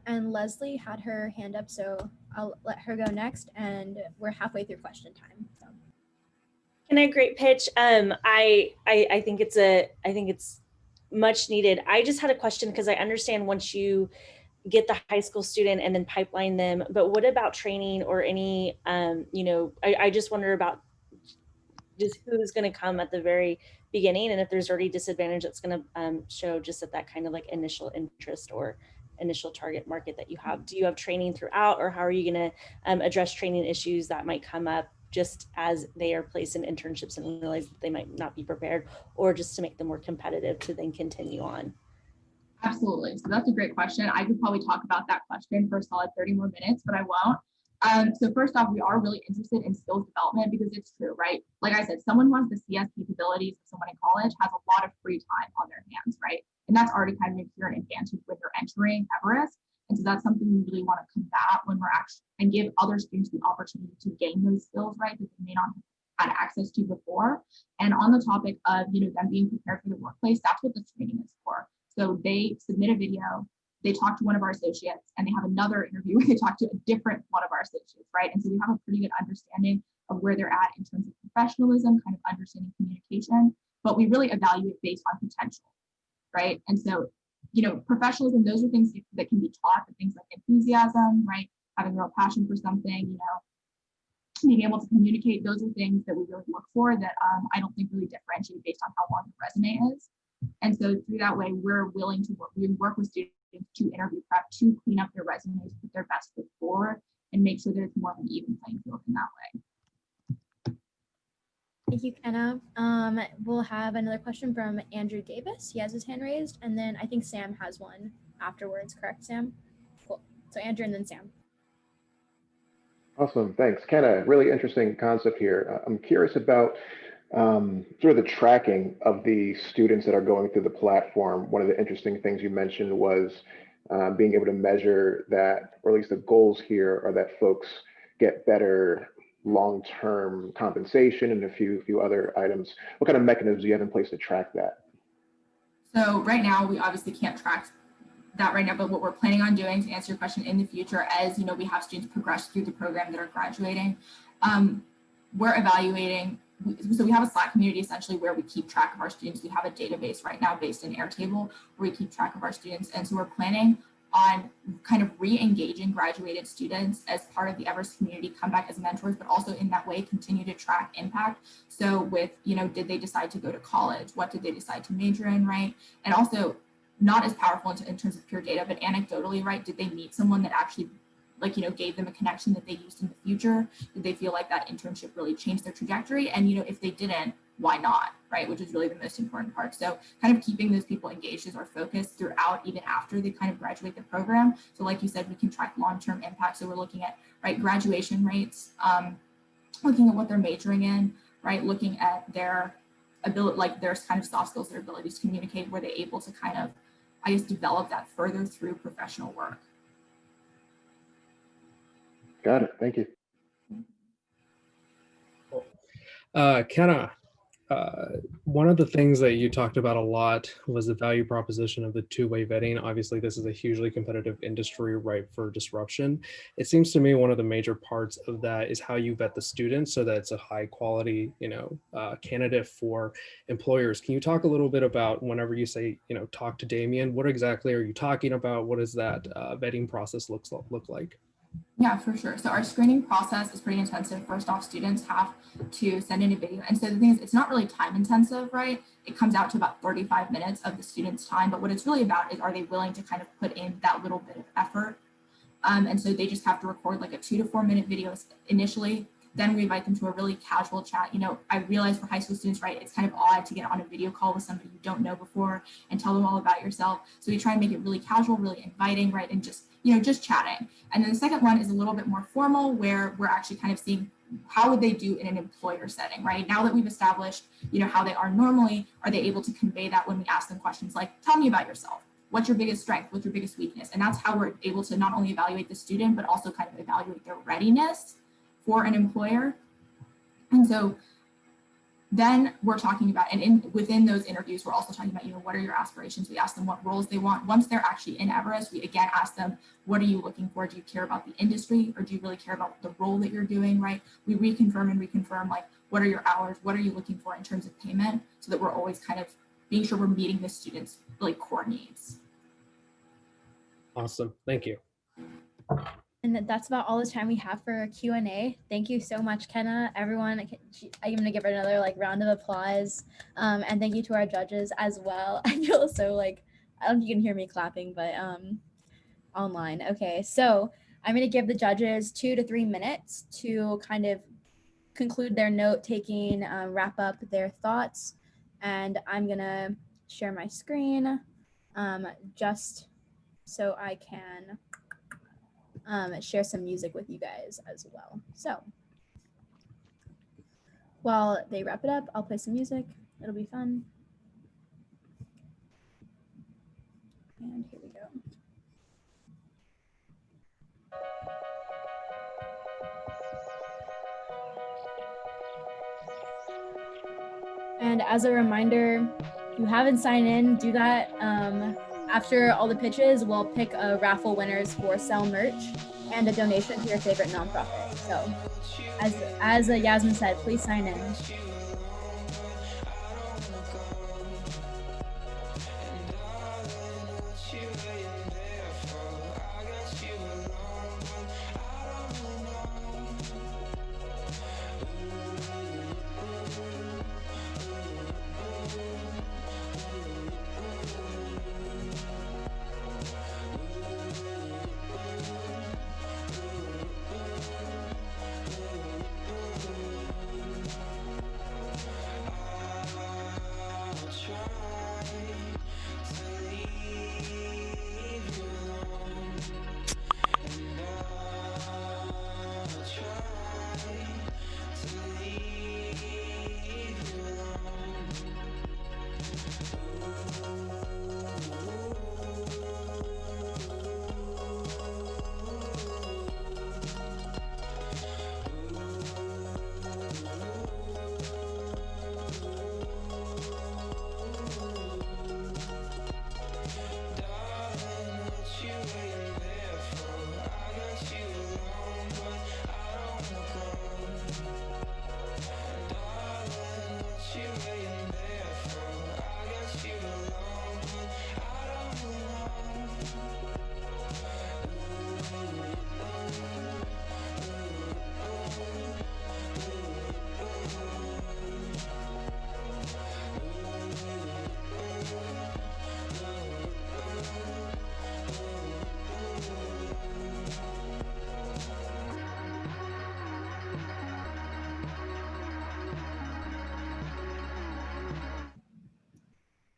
Speaker 1: And Leslie had her hand up, so I'll let her go next, and we're halfway through question time. So.
Speaker 14: Can I great pitch? I think it's much needed. I just had a question because I understand once you get the high school student and then pipeline them, but what about training or any, I just wonder about just who's going to come at the very beginning, and if there's already disadvantage that's going to show just at that kind of initial interest or initial target market that you have. Do you have training throughout, or how are you going to address training issues that might come up just as they are placed in internships and realize that they might not be prepared, or just to make them more competitive to then continue on?
Speaker 12: Absolutely. So that's a great question. I could probably talk about that question for a solid 30 more minutes, but I won't. So first off, we are really interested in skills development because it's true, right? Like I said, someone who has the CS capabilities of someone in college has a lot of free time on their hands, right? And that's already kind of an advantage when you're entering Everest. And so that's something we really want to combat when we're actually, and give other students the opportunity to gain those skills, right, that they may not have had access to before. And on the topic of, them being prepared for the workplace, that's what this training is for. So they submit a video, they talk to one of our associates, and they have another interview where they talk to a different one of our associates, right? And so we have a pretty good understanding of where they're at in terms of professionalism, kind of understanding communication, but we really evaluate based on potential, right? And so, professionalism, those are things that can be taught, but things like enthusiasm, right? Having a real passion for something, being able to communicate, those are things that we really look for that I don't think really differentiate based on how long the resume is. And so through that way, we're willing to work with students to interview prep, to clean up their resumes, put their best foot forward, and make sure that it's more of an even playing field in that way.
Speaker 1: Thank you, Kenna. We'll have another question from Andrew Davis. He has his hand raised, and then I think Sam has one afterwards, correct, Sam? Cool. So Andrew and then Sam.
Speaker 15: Awesome, thanks. Kenna, really interesting concept here. I'm curious about sort of the tracking of the students that are going through the platform. One of the interesting things you mentioned was being able to measure that, or at least the goals here are that folks get better long-term compensation and a few other items. What kind of mechanisms do you have in place to track that?
Speaker 12: So right now, we obviously can't track that right now, but what we're planning on doing, to answer your question, in the future, as we have students progress through the program that are graduating, we're evaluating. So we have a Slack community essentially where we keep track of our students. We have a database right now based in Airtable where we keep track of our students. And so we're planning on kind of re-engaging graduated students as part of the Everest community, come back as mentors, but also in that way continue to track impact. So with, did they decide to go to college? What did they decide to major in, right? And also not as powerful in terms of pure data, but anecdotally, right? Did they meet someone that actually gave them a connection that they used in the future? Did they feel like that internship really changed their trajectory? And, if they didn't, why not, right? Which is really the most important part. So kind of keeping those people engaged is our focus throughout, even after they kind of graduate the program. So like you said, we can track long-term impact. So we're looking at, right, graduation rates, looking at what they're majoring in, right? Looking at their ability, their kind of soft skills, their abilities to communicate, were they able to kind of, develop that further through professional work.
Speaker 15: Got it. Thank you.
Speaker 16: Kenna, one of the things that you talked about a lot was the value proposition of the two-way vetting. Obviously, this is a hugely competitive industry ripe for disruption. It seems to me one of the major parts of that is how you vet the students so that it's a high quality, candidate for employers. Can you talk a little bit about whenever you say, talk to Damien, what exactly are you talking about? What does that vetting process look like?
Speaker 12: Yeah, for sure. So our screening process is pretty intensive. First off, students have to send in a video. And so the thing is, it's not really time intensive, right? It comes out to about 35 minutes of the student's time. But what it's really about is, are they willing to kind of put in that little bit of effort? And so they just have to record like a 2 to 4 minute video initially. Then we invite them to a really casual chat. I realize for high school students, right, it's kind of odd to get on a video call with somebody you don't know before and tell them all about yourself. So we try and make it really casual, really inviting, right, and just chatting. And then the second one is a little bit more formal, where we're actually kind of seeing how would they do in an employer setting, right? Now that we've established, how they are normally, are they able to convey that when we ask them questions like, tell me about yourself. What's your biggest strength? What's your biggest weakness? And that's how we're able to not only evaluate the student, but also kind of evaluate their readiness for an employer. And so then we're talking about, and within those interviews, we're also talking about, what are your aspirations? We ask them what roles they want. Once they're actually in Everest, we again ask them, what are you looking for? Do you care about the industry, or do you really care about the role that you're doing, right? We reconfirm, like, what are your hours? What are you looking for in terms of payment? So that we're always kind of being sure we're meeting the students' like core needs.
Speaker 16: Awesome, thank you.
Speaker 1: And that's about all the time we have for Q&A. Thank you so much, Kenna. Everyone, I'm gonna give her another round of applause. And thank you to our judges as well. I feel so I don't know if you can hear me clapping, but online. Okay, so I'm gonna give the judges 2 to 3 minutes to kind of conclude their note taking, wrap up their thoughts. And I'm gonna share my screen just so I can share some music with you guys as well. So while they wrap it up, I'll play some music. It'll be fun. And here we go. And as a reminder, if you haven't signed in, do that. After all the pitches, we'll pick raffle winners for sell merch and a donation to your favorite nonprofit. So as Yasmin said, please sign in.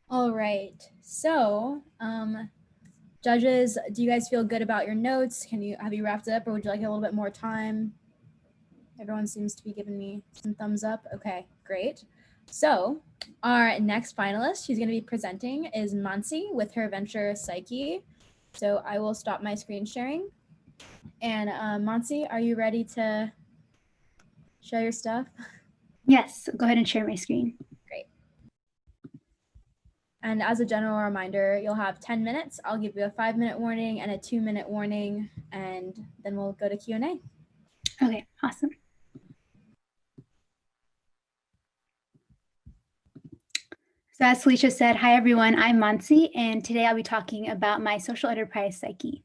Speaker 1: All right, so judges, do you guys feel good about your notes? Have you wrapped it up, or would you like a little bit more time? Everyone seems to be giving me some thumbs up. Okay, great. So our next finalist she's going to be presenting is Mansi with her venture Psyche. So I will stop my screen sharing. And Mansi, are you ready to show your stuff?
Speaker 17: Yes, go ahead and share my screen.
Speaker 1: And as a general reminder, you'll have 10 minutes. I'll give you a 5-minute warning and a 2-minute warning, and then we'll go to Q&A.
Speaker 17: Okay, awesome. So as Felicia said, hi everyone, I'm Mansi, and today I'll be talking about my social enterprise psyche.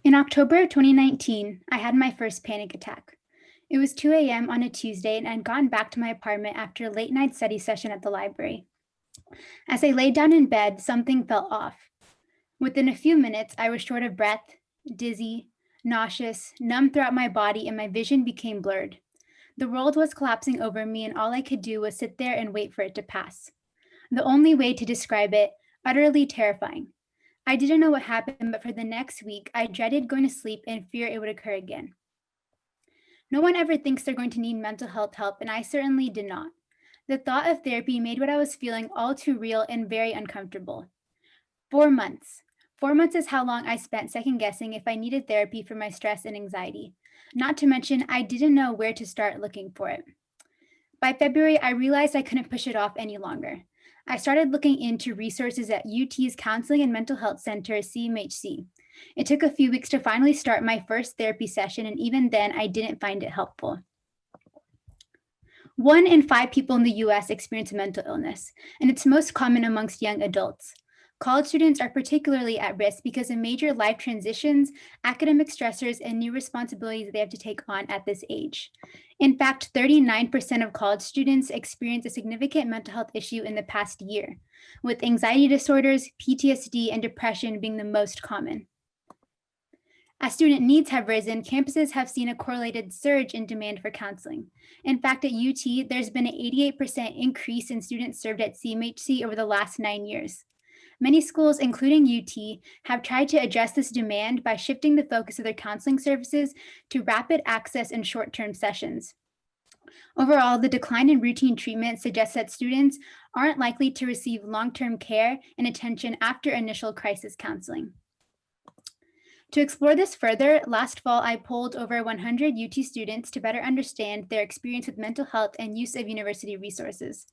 Speaker 17: In October of 2019, I had my first panic attack. It was 2 a.m. on a Tuesday, and I'd gone back to my apartment after a late night study session at the library. As I laid down in bed, something felt off. Within a few minutes, I was short of breath, dizzy, nauseous, numb throughout my body, and my vision became blurred. The world was collapsing over me, and all I could do was sit there and wait for it to pass. The only way to describe it, utterly terrifying. I didn't know what happened, but for the next week, I dreaded going to sleep and fear it would occur again. No one ever thinks they're going to need mental health help, and I certainly did not. The thought of therapy made what I was feeling all too real and very uncomfortable. 4 months. 4 months is how long I spent second guessing if I needed therapy for my stress and anxiety. Not to mention, I didn't know where to start looking for it. By February, I realized I couldn't push it off any longer. I started looking into resources at UT's Counseling and Mental Health Center, CMHC. It took a few weeks to finally start my first therapy session, and even then, I didn't find it helpful. 1 in 5 people in the US experience mental illness, and it's most common amongst young adults. College students are particularly at risk because of major life transitions, academic stressors, and new responsibilities they have to take on at this age. In fact, 39% of college students experience a significant mental health issue in the past year, with anxiety disorders, PTSD, and depression being the most common. As student needs have risen, campuses have seen a correlated surge in demand for counseling. In fact, at UT, there's been an 88% increase in students served at CMHC over the last 9 years. Many schools, including UT, have tried to address this demand by shifting the focus of their counseling services to rapid access and short-term sessions. Overall, the decline in routine treatment suggests that students aren't likely to receive long-term care and attention after initial crisis counseling. To explore this further, last fall, I polled over 100 UT students to better understand their experience with mental health and use of university resources.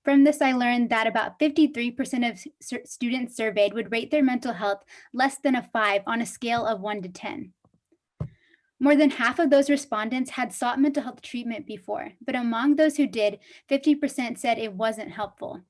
Speaker 17: From this, I learned that about 53% of students surveyed would rate their mental health less than a 5 on a scale of 1 to 10. More than half of those respondents had sought mental health treatment before, but among those who did, 50% said it wasn't helpful.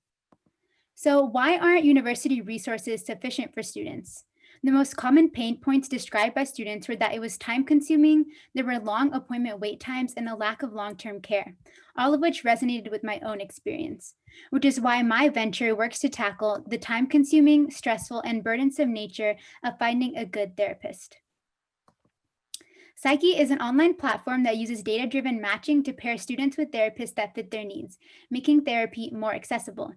Speaker 17: So why aren't university resources sufficient for students? The most common pain points described by students were that it was time-consuming, there were long appointment wait times, and a lack of long-term care, all of which resonated with my own experience, which is why my venture works to tackle the time-consuming, stressful, and burdensome nature of finding a good therapist. SYI is an online platform that uses data-driven matching to pair students with therapists that fit their needs, making therapy more accessible.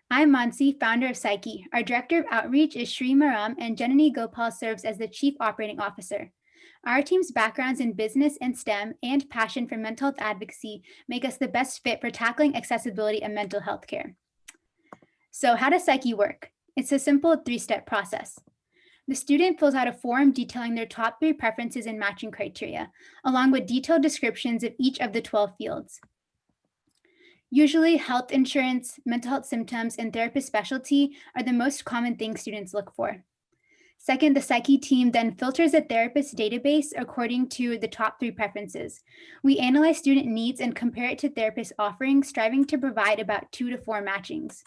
Speaker 17: I'm Mansi, founder of SYI. Our director of outreach is Shri Maram, and Janani Gopal serves as the chief operating officer. Our team's backgrounds in business and STEM and passion for mental health advocacy make us the best fit for tackling accessibility and mental health care. So how does SYI work? It's a simple 3-step process. The student fills out a form detailing their top 3 preferences and matching criteria, along with detailed descriptions of each of the 12 fields. Usually, health insurance, mental health symptoms, and therapist specialty are the most common things students look for. Second, the SYI team then filters a therapist database according to the top 3 preferences. We analyze student needs and compare it to therapist offerings, striving to provide about 2 to 4 matchings.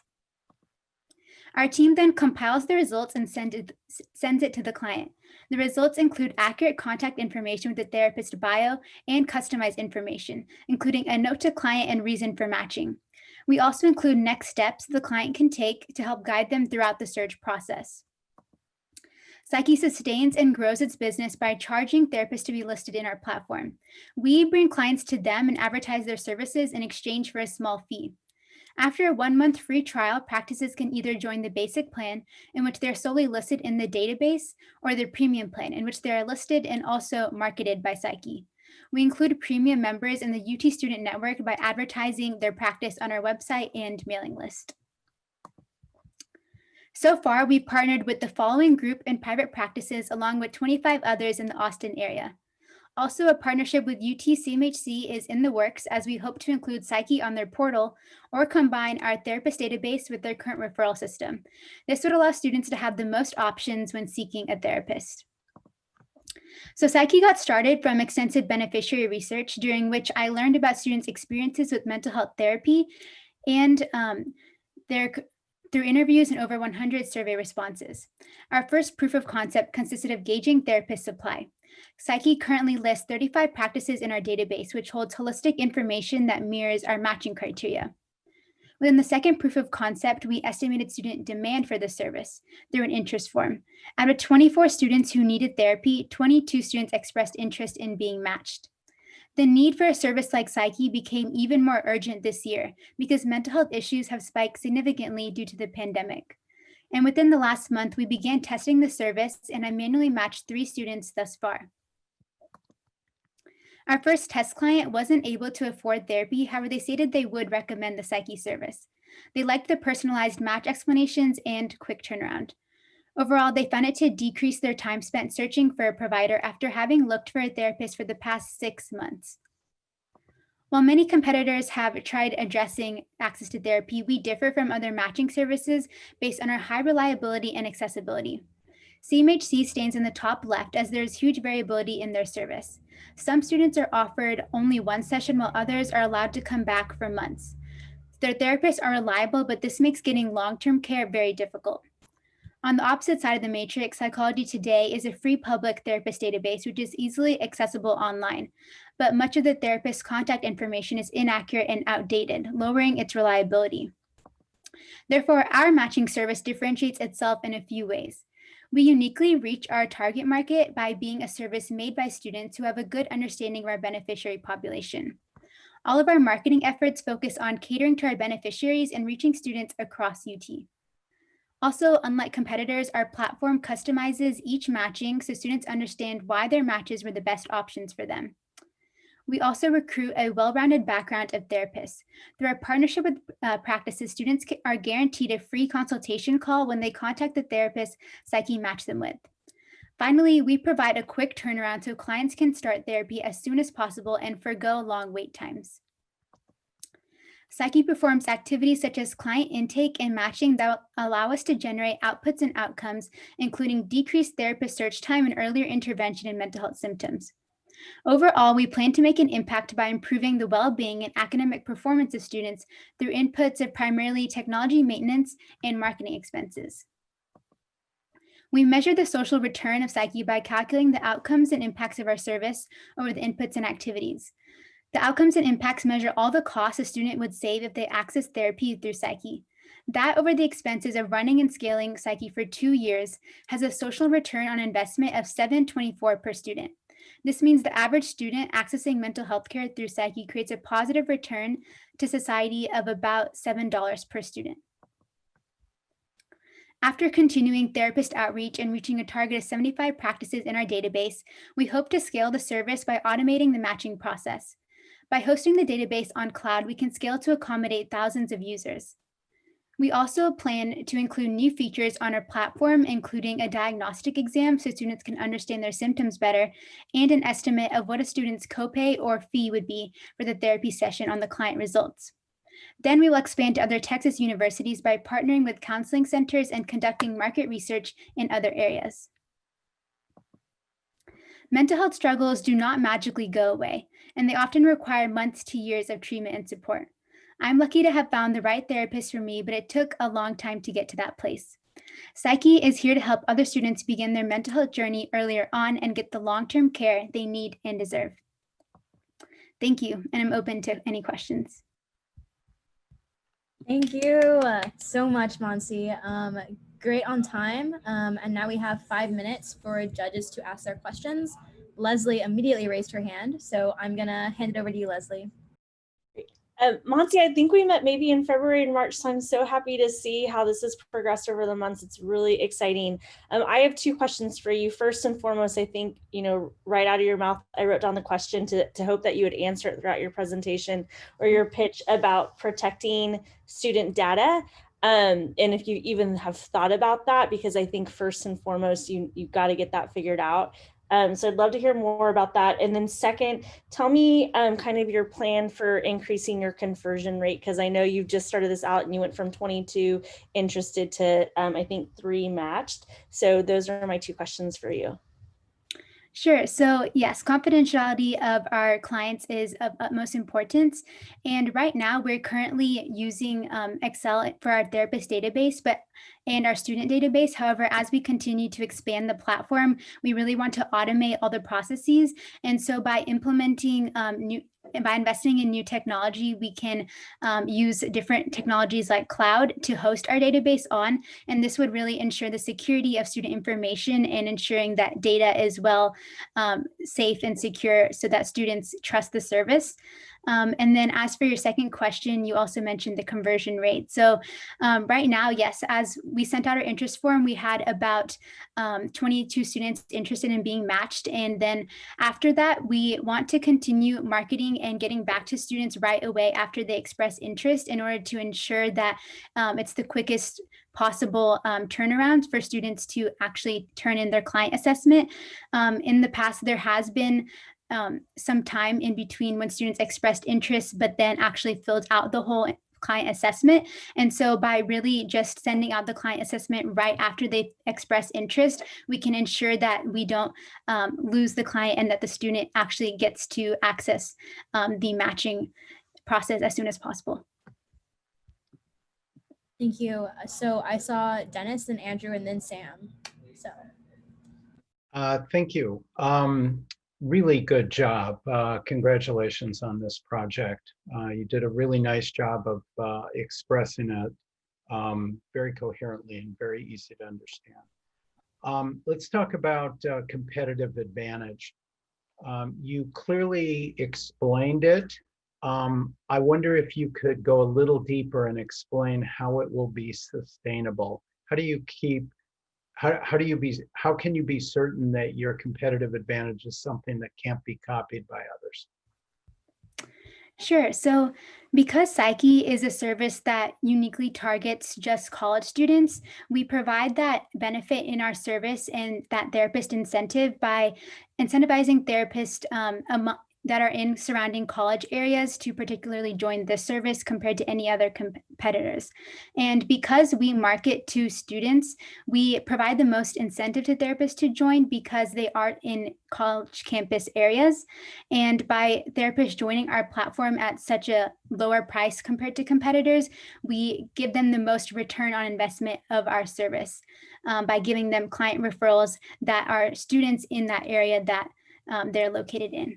Speaker 17: Our team then compiles the results and sends it to the client. The results include accurate contact information with the therapist bio and customized information, including a note to client and reason for matching. We also include next steps the client can take to help guide them throughout the search process. SYI sustains and grows its business by charging therapists to be listed in our platform. We bring clients to them and advertise their services in exchange for a small fee. After a 1-month free trial, practices can either join the basic plan, in which they're solely listed in the database, or the premium plan, in which they are listed and also marketed by SYI. We include premium members in the UT Student Network by advertising their practice on our website and mailing list. So far, we've partnered with the following group and private practices, along with 25 others in the Austin area. Also, a partnership with UT CMHC is in the works as we hope to include SYI on their portal or combine our therapist database with their current referral system. This would allow students to have the most options when seeking a therapist. So SYI got started from extensive beneficiary research, during which I learned about students' experiences with mental health therapy and through interviews and over 100 survey responses. Our first proof of concept consisted of gauging therapist supply. SYI currently lists 35 practices in our database, which holds holistic information that mirrors our matching criteria. Within the second proof of concept, we estimated student demand for this service through an interest form. Out of 24 students who needed therapy, 22 students expressed interest in being matched. The need for a service like SYI became even more urgent this year because mental health issues have spiked significantly due to the pandemic. And within the last month, we began testing the service, and I manually matched 3 students thus far. Our first test client wasn't able to afford therapy, however, they stated they would recommend the SYI service. They liked the personalized match explanations and quick turnaround. Overall, they found it to decrease their time spent searching for a provider after having looked for a therapist for the past 6 months. While many competitors have tried addressing access to therapy, we differ from other matching services based on our high reliability and accessibility. CMHC stands in the top left as there is huge variability in their service. Some students are offered only 1 session while others are allowed to come back for months. Their therapists are reliable, but this makes getting long-term care very difficult. On the opposite side of the matrix, Psychology Today is a free public therapist database which is easily accessible online, but much of the therapist's contact information is inaccurate and outdated, lowering its reliability. Therefore, our matching service differentiates itself in a few ways. We uniquely reach our target market by being a service made by students who have a good understanding of our beneficiary population. All of our marketing efforts focus on catering to our beneficiaries and reaching students across UT. Also, unlike competitors, our platform customizes each matching so students understand why their matches were the best options for them. We also recruit a well-rounded background of therapists. Through our partnership with practices, students are guaranteed a free consultation call when they contact the therapist SYI matched them with. Finally, we provide a quick turnaround so clients can start therapy as soon as possible and forgo long wait times. SYI performs activities such as client intake and matching that allow us to generate outputs and outcomes, including decreased therapist search time and earlier intervention in mental health symptoms. Overall, we plan to make an impact by improving the well-being and academic performance of students through inputs of primarily technology maintenance and marketing expenses. We measure the social return of SYI by calculating the outcomes and impacts of our service over the inputs and activities. The outcomes and impacts measure all the costs a student would save if they access therapy through SYI. That over the expenses of running and scaling SYI for 2 years has a social return on investment of $7.24 per student. This means the average student accessing mental health care through SYI creates a positive return to society of about $7 per student. After continuing therapist outreach and reaching a target of 75 practices in our database, we hope to scale the service by automating the matching process. By hosting the database on cloud, we can scale to accommodate thousands of users. We also plan to include new features on our platform, including a diagnostic exam so students can understand their symptoms better, and an estimate of what a student's copay or fee would be for the therapy session on the client results. Then we will expand to other Texas universities by partnering with counseling centers and conducting market research in other areas. Mental health struggles do not magically go away, and they often require months to years of treatment and support. I'm lucky to have found the right therapist for me, but it took a long time to get to that place. SYI is here to help other students begin their mental health journey earlier on and get the long-term care they need and deserve. Thank you, and I'm open to any questions.
Speaker 1: Thank you so much, Monsi. Great on time. And now we have 5 minutes for judges to ask their questions. Leslie immediately raised her hand, so I'm gonna hand it over to you, Leslie.
Speaker 14: Monty, I think we met maybe in February and March, so I'm so happy to see how this has progressed over the months. It's really exciting. I have 2 questions for you. First and foremost, I think, right out of your mouth, I wrote down the question to hope that you would answer it throughout your presentation or your pitch about protecting student data. And if you even have thought about that, because I think first and foremost, you've got to get that figured out. So I'd love to hear more about that. And then second, tell me kind of your plan for increasing your conversion rate, because I know you've just started this out and you went from 22 interested to I think 3 matched. So those are my 2 questions for you.
Speaker 17: Sure. So yes, confidentiality of our clients is of utmost importance. And right now we're currently using Excel for our therapist database, and our student database. However, as we continue to expand the platform, we really want to automate all the processes. And so by implementing by investing in new technology, we can use different technologies like cloud to host our database on. And this would really ensure the security of student information and ensuring that data is well safe and secure so that students trust the service. And then as for your second question, you also mentioned the conversion rate. So right now, yes, as we sent out our interest form, we had about 22 students interested in being matched. And then after that, we want to continue marketing and getting back to students right away after they express interest in order to ensure that it's the quickest possible turnaround for students to actually turn in their client assessment. In the past, there has been some time in between when students expressed interest, but then actually filled out the whole client assessment. And so by really just sending out the client assessment right after they express interest, we can ensure that we don't lose the client and that the student actually gets to access the matching process as soon as possible.
Speaker 1: Thank you. So I saw Dennis and Andrew and then Sam. So.
Speaker 13: Thank you. Really good job. Congratulations on this project. You did a really nice job of expressing it very coherently and very easy to understand. Let's talk about competitive advantage. You clearly explained it. I wonder if you could go a little deeper and explain how it will be sustainable. How do you keep how can you be certain that your competitive advantage is something that can't be copied by others?
Speaker 17: Sure. So because Psyche is a service that uniquely targets just college students, we provide that benefit in our service and that therapist incentive by incentivizing therapists that are in surrounding college areas to particularly join this service compared to any other competitors. And because we market to students, we provide the most incentive to therapists to join because they are in college campus areas. And by therapists joining our platform at such a lower price compared to competitors, we give them the most return on investment of our service by giving them client referrals that are students in that area that they're located in.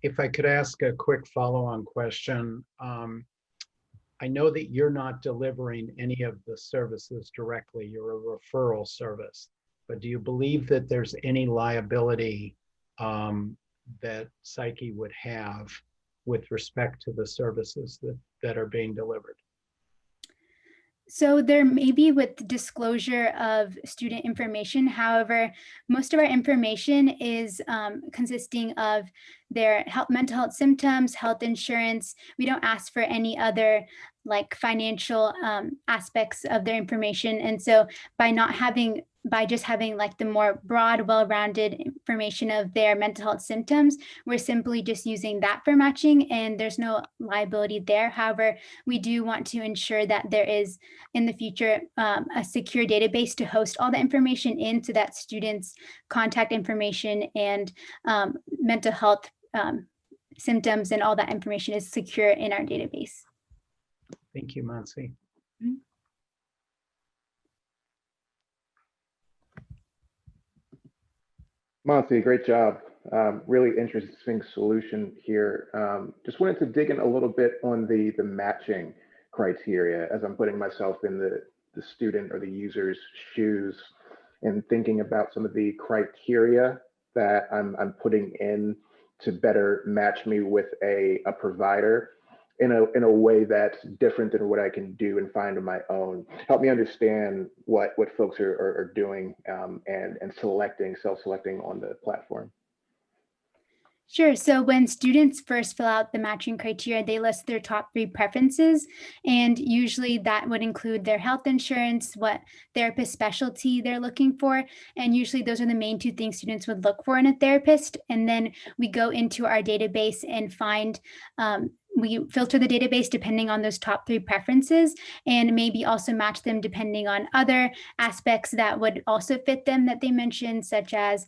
Speaker 13: If I could ask a quick follow-on question. I know that you're not delivering any of the services directly, you're a referral service, but do you believe that there's any liability that Psyche would have with respect to the services that are being delivered?
Speaker 17: So there may be with disclosure of student information. However, most of our information is consisting of their mental health symptoms, health insurance. We don't ask for any other like financial aspects of their information. And so by just having like the more broad, well-rounded information of their mental health symptoms, we're simply just using that for matching and there's no liability there. However, we do want to ensure that there is in the future a secure database to host all the information in so that students' contact information and mental health symptoms and all that information is secure in our database.
Speaker 13: Thank you, Mansi.
Speaker 17: Mm-hmm.
Speaker 15: Monty, great job. Really interesting solution here. Just wanted to dig in a little bit on the matching criteria as I'm putting myself in the student or the user's shoes and thinking about some of the criteria that I'm putting in to better match me with a provider in a way that's different than what I can do and find on my own. Help me understand what folks are doing and self-selecting on the platform.
Speaker 17: Sure. So when students first fill out the matching criteria, they list their top 3 preferences. And usually that would include their health insurance, what therapist specialty they're looking for. And usually those are the main 2 things students would look for in a therapist. And then we go into our database and find, we filter the database depending on those top 3 preferences, and maybe also match them depending on other aspects that would also fit them that they mentioned, such as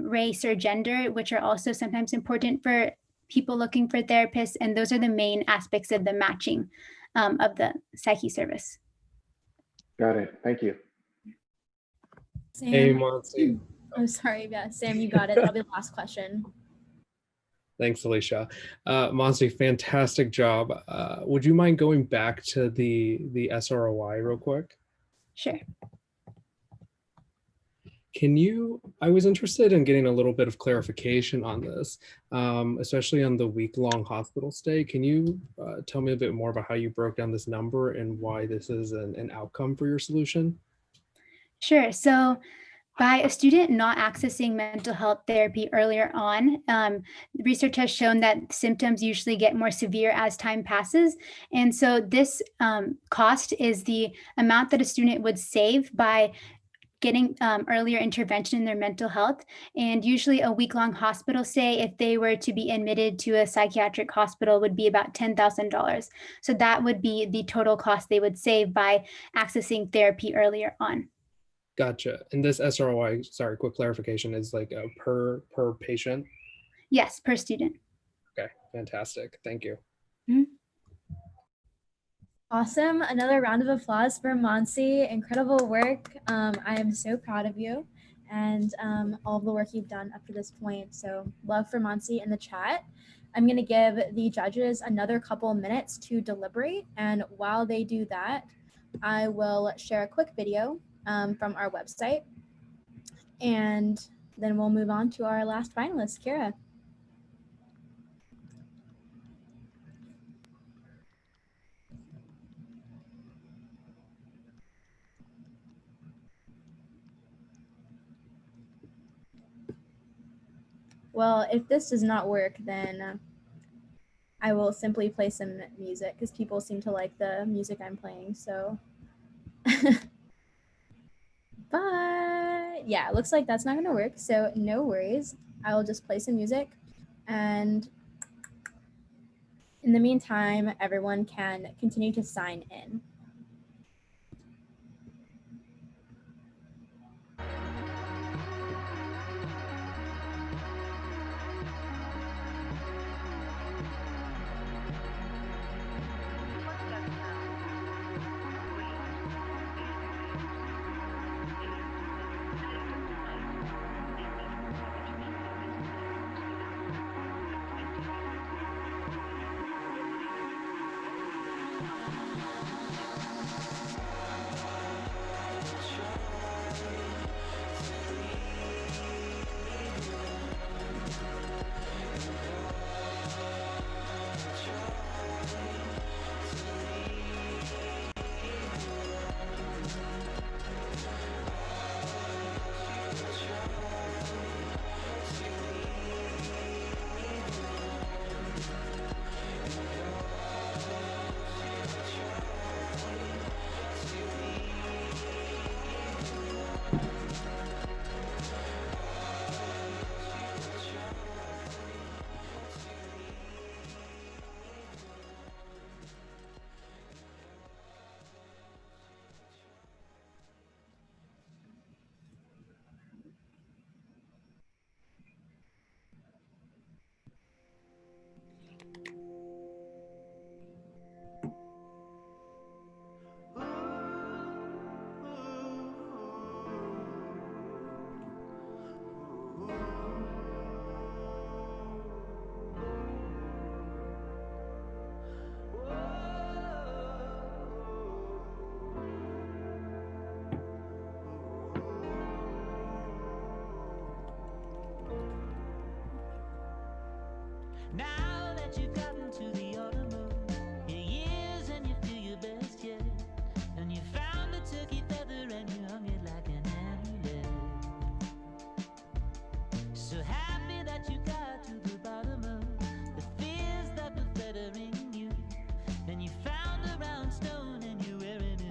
Speaker 17: race or gender, which are also sometimes important for people looking for therapists. And those are the main aspects of the matching of the SYI service.
Speaker 15: Got it. Thank you.
Speaker 1: Sam.
Speaker 16: Hey, Monty.
Speaker 1: Oh, sorry. Yeah, Sam, you got it. That'll be the last question.
Speaker 16: Thanks, Alicia. Monty, fantastic job. Would you mind going back to the SROI real quick?
Speaker 17: Sure.
Speaker 16: I was interested in getting a little bit of clarification on this, especially on the week-long hospital stay. Can you tell me a bit more about how you broke down this number and why this is an outcome for your solution?
Speaker 17: Sure. So by a student not accessing mental health therapy earlier on, research has shown that symptoms usually get more severe as time passes. And so this cost is the amount that a student would save by getting earlier intervention in their mental health. And usually a week-long hospital stay, if they were to be admitted to a psychiatric hospital, would be about $10,000. So that would be the total cost they would save by accessing therapy earlier on.
Speaker 16: Gotcha. And this SROI, sorry, quick clarification, is like a per patient?
Speaker 17: Yes, per student.
Speaker 16: Okay, fantastic. Thank you.
Speaker 17: Mm-hmm.
Speaker 1: Awesome. Another round of applause for Monsi. Incredible work. I am so proud of you and all of the work you've done up to this point. So love for Monsi in the chat. I'm going to give the judges another couple minutes to deliberate. And while they do that, I will share a quick video from our website. And then we'll move on to our last finalist, Kira. Well, if this does not work, then I will simply play some music because people seem to like the music I'm playing. So, but yeah, it looks like that's not going to work. So no worries. I will just play some music. And in the meantime, everyone can continue to sign in.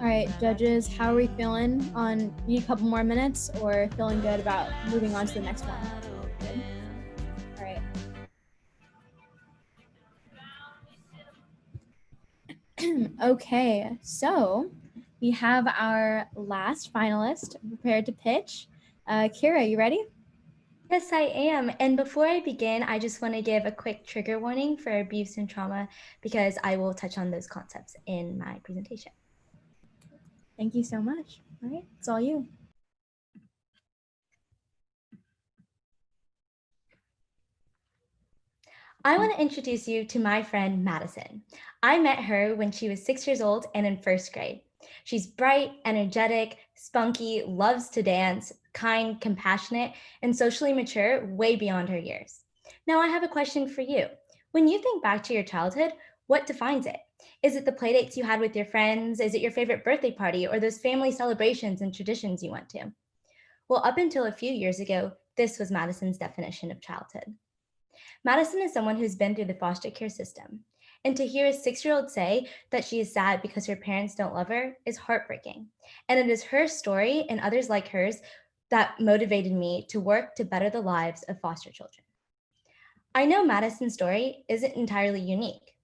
Speaker 1: All right, judges, how are we feeling on, need a couple more minutes or feeling good about moving on to the next one? Good. All right. Okay, so we have our last finalist prepared to pitch. Kira, you ready?
Speaker 18: Yes, I am. And before I begin, I just want to give a quick trigger warning for abuse and trauma because I will touch on those concepts in my presentation.
Speaker 1: Thank you so much. All right, it's all you.
Speaker 18: I want to introduce you to my friend Madison. I met her when she was 6 years old and in first grade. She's bright, energetic, spunky, loves to dance, kind, compassionate, and socially mature way beyond her years. Now I have a question for you. When you think back to your childhood, what defines it? Is it the playdates you had with your friends? Is it your favorite birthday party or those family celebrations and traditions you went to? Well, up until a few years ago, this was Madison's definition of childhood. Madison is someone who's been through the foster care system. And to hear a 6-year-old say that she is sad because her parents don't love her is heartbreaking. And it is her story and others like hers that motivated me to work to better the lives of foster children. I know Madison's story isn't entirely unique.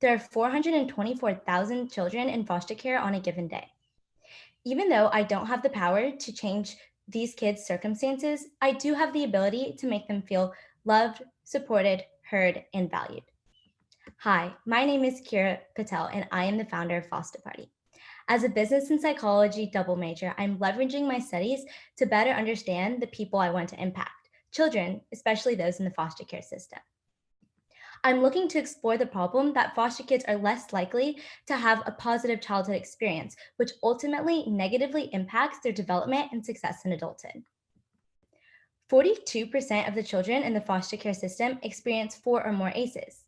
Speaker 18: There are 424,000 children in foster care on a given day. Even though I don't have the power to change these kids' circumstances, I do have the ability to make them feel loved, supported, heard, and valued. Hi, my name is Kira Patel, and I am the founder of Foster Party. As a business and psychology double major, I'm leveraging my studies to better understand the people I want to impact, children, especially those in the foster care system. I'm looking to explore the problem that foster kids are less likely to have a positive childhood experience, which ultimately negatively impacts their development and success in adulthood. 42% of the children in the foster care system experience 4 or more ACEs.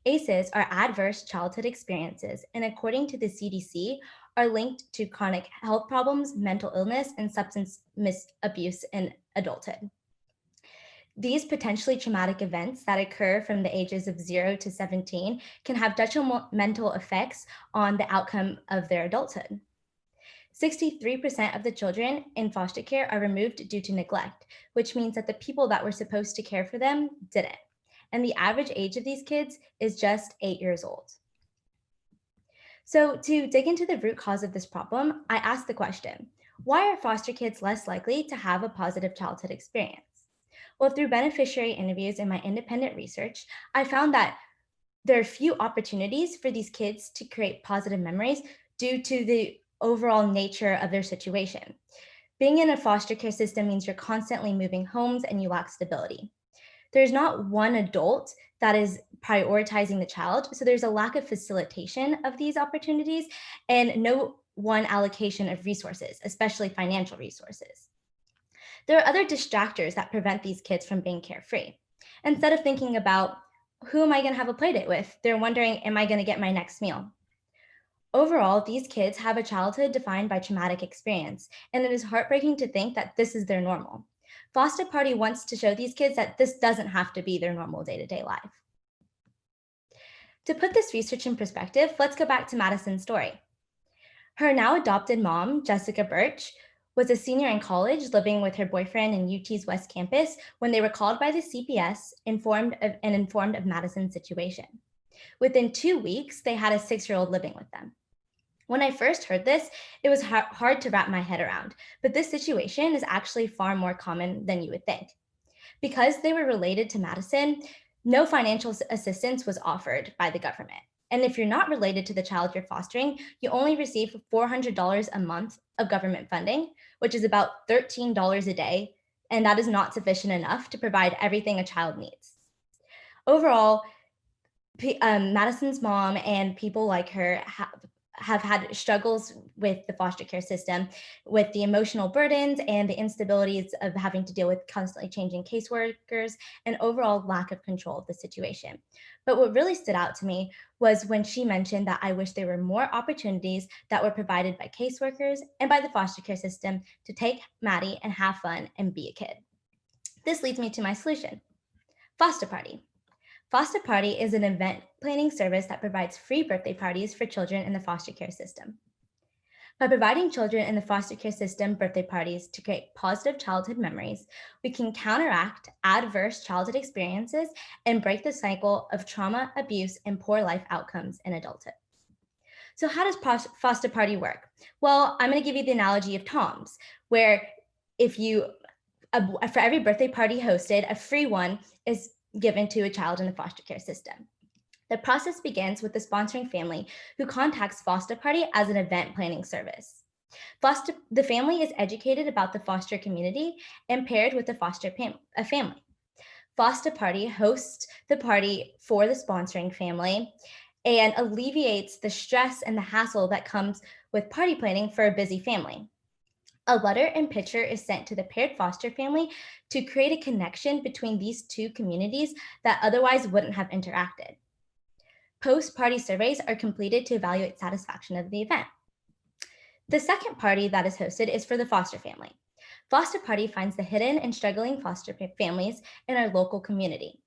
Speaker 18: ACEs are adverse childhood experiences, and according to the CDC, are linked to chronic health problems, mental illness, and substance misabuse in adulthood. These potentially traumatic events that occur from the ages of 0 to 17 can have detrimental effects on the outcome of their adulthood. 63% of the children in foster care are removed due to neglect, which means that the people that were supposed to care for them didn't. And the average age of these kids is just 8 years old. So to dig into the root cause of this problem, I asked the question, why are foster kids less likely to have a positive childhood experience? Well, through beneficiary interviews and my independent research, I found that there are few opportunities for these kids to create positive memories due to the overall nature of their situation. Being in a foster care system means you're constantly moving homes and you lack stability. There's not one adult that is prioritizing the child, so there's a lack of facilitation of these opportunities and no one allocation of resources, especially financial resources. There are other distractors that prevent these kids from being carefree. Instead of thinking about who am I going to have a play date with, they're wondering, am I going to get my next meal? Overall, these kids have a childhood defined by traumatic experience, and it is heartbreaking to think that this is their normal. Foster Party wants to show these kids that this doesn't have to be their normal day-to-day life. To put this research in perspective, let's go back to Madison's story. Her now adopted mom, Jessica Birch, was a senior in college living with her boyfriend in UT's West Campus when they were called by the CPS informed of Madison's situation. Within 2 weeks, they had a 6-year-old living with them. When I first heard this, it was hard to wrap my head around, but this situation is actually far more common than you would think. Because they were related to Madison, no financial assistance was offered by the government. And if you're not related to the child you're fostering, you only receive $400 a month of government funding, which is about $13 a day, and that is not sufficient enough to provide everything a child needs. Overall, Madison's mom and people like her have had struggles with the foster care system, with the emotional burdens and the instabilities of having to deal with constantly changing caseworkers and overall lack of control of the situation. But what really stood out to me was when she mentioned that I wish there were more opportunities that were provided by caseworkers and by the foster care system to take Maddie and have fun and be a kid. This leads me to my solution, Foster Party. Foster Party is an event planning service that provides free birthday parties for children in the foster care system. By providing children in the foster care system birthday parties to create positive childhood memories, we can counteract adverse childhood experiences and break the cycle of trauma, abuse, and poor life outcomes in adulthood. So how does foster party work? Well, I'm going to give you the analogy of Tom's, where if you, for every birthday party hosted, a free one is given to a child in the foster care system. The process begins with the sponsoring family who contacts foster party as an event planning service. The family is educated about the foster community and paired with the family. Foster party hosts the party for the sponsoring family and alleviates the stress and the hassle that comes with party planning for a busy family. A letter and picture is sent to the paired foster family to create a connection between these two communities that otherwise wouldn't have interacted. Post-party surveys are completed to evaluate satisfaction of the event. The second party that is hosted is for the foster family. Foster party finds the hidden and struggling foster families in our local community.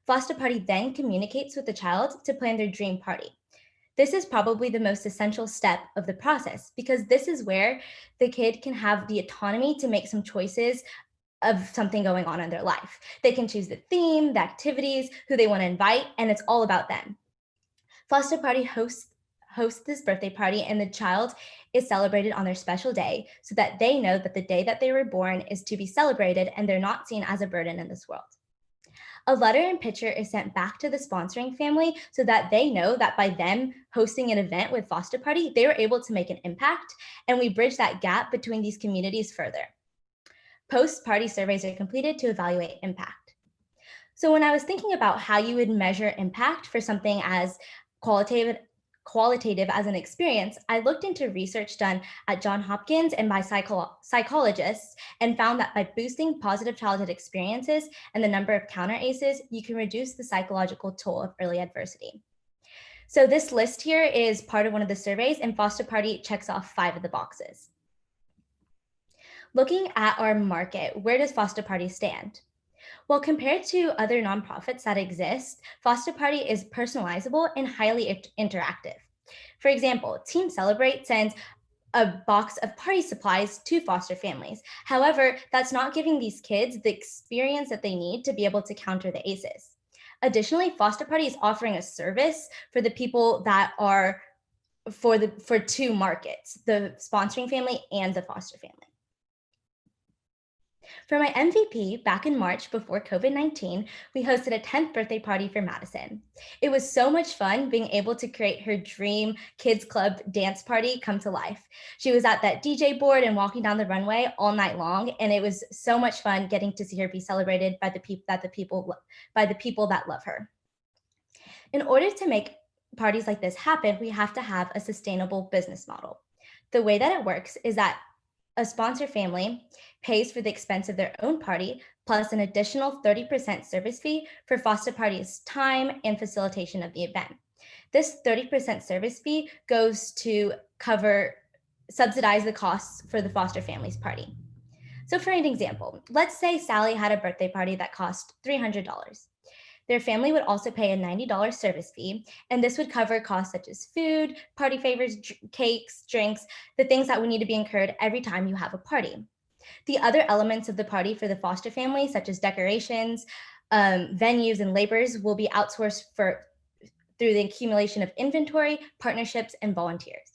Speaker 18: Foster party then communicates with the child to plan their dream party. This is probably the most essential step of the process because this is where the kid can have the autonomy to make some choices of something going on in their life. They can choose the theme, the activities, who they want to invite, and it's all about them. Foster party hosts this birthday party and the child is celebrated on their special day so that they know that the day that they were born is to be celebrated and they're not seen as a burden in this world. A letter and picture is sent back to the sponsoring family so that they know that by them hosting an event with foster party, they were able to make an impact, and we bridge that gap between these communities further. Post-party surveys are completed to evaluate impact. So when I was thinking about how you would measure impact for something as qualitative as an experience, I looked into research done at Johns Hopkins and by psychologists and found that by boosting positive childhood experiences and the number of counter ACEs, you can reduce the psychological toll of early adversity. So this list here is part of one of the surveys, and foster party checks off 5 of the boxes. Looking at our market, where does foster party stand? Well, compared to other nonprofits that exist, foster party is personalizable and highly interactive. For example, Team Celebrate sends a box of party supplies to foster families. However, that's not giving these kids the experience that they need to be able to counter the ACEs. Additionally, foster party is offering a service for the people that are for 2 markets, the sponsoring family and the foster family. For my MVP, back in March before COVID-19, we hosted a 10th birthday party for Madison. It was so much fun being able to create her dream kids club dance party come to life. She was at that DJ board and walking down the runway all night long, and it was so much fun getting to see her be celebrated by the people that love her. In order to make parties like this happen, we have to have a sustainable business model. The way that it works is that a sponsor family pays for the expense of their own party, plus an additional 30% service fee for foster party's time and facilitation of the event. This 30% service fee goes to subsidize the costs for the foster family's party. So for an example, let's say Sally had a birthday party that cost $300. Their family would also pay a $90 service fee, and this would cover costs such as food, party favors, cakes, drinks, the things that would need to be incurred every time you have a party. The other elements of the party for the foster family, such as decorations, venues, and labors, will be outsourced through the accumulation of inventory, partnerships, and volunteers.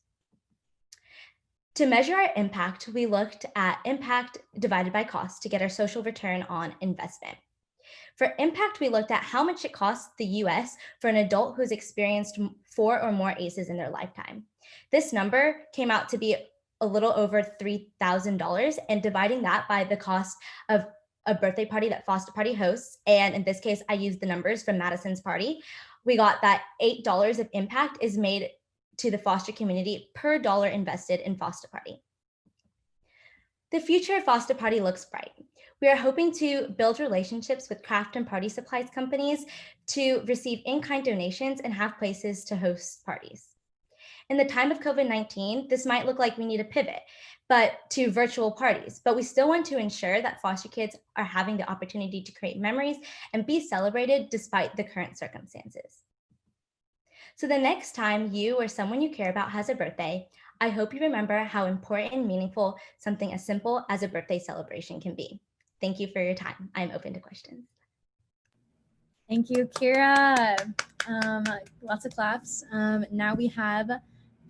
Speaker 18: To measure our impact, we looked at impact divided by cost to get our social return on investment. For impact, we looked at how much it costs the US for an adult who's experienced 4 or more ACEs in their lifetime. This number came out to be a little over $3,000, and dividing that by the cost of a birthday party that foster party hosts, and in this case, I used the numbers from Madison's party, we got that $8 of impact is made to the foster community per dollar invested in foster party. The future of foster party looks bright. We are hoping to build relationships with craft and party supplies companies to receive in-kind donations and have places to host parties. In the time of COVID-19, this might look like we need a pivot to virtual parties, but we still want to ensure that foster kids are having the opportunity to create memories and be celebrated despite the current circumstances. So the next time you or someone you care about has a birthday, I hope you remember how important and meaningful something as simple as a birthday celebration can be. Thank you for your time. I'm open to questions.
Speaker 1: Thank you, Kira. Lots of claps. Now we have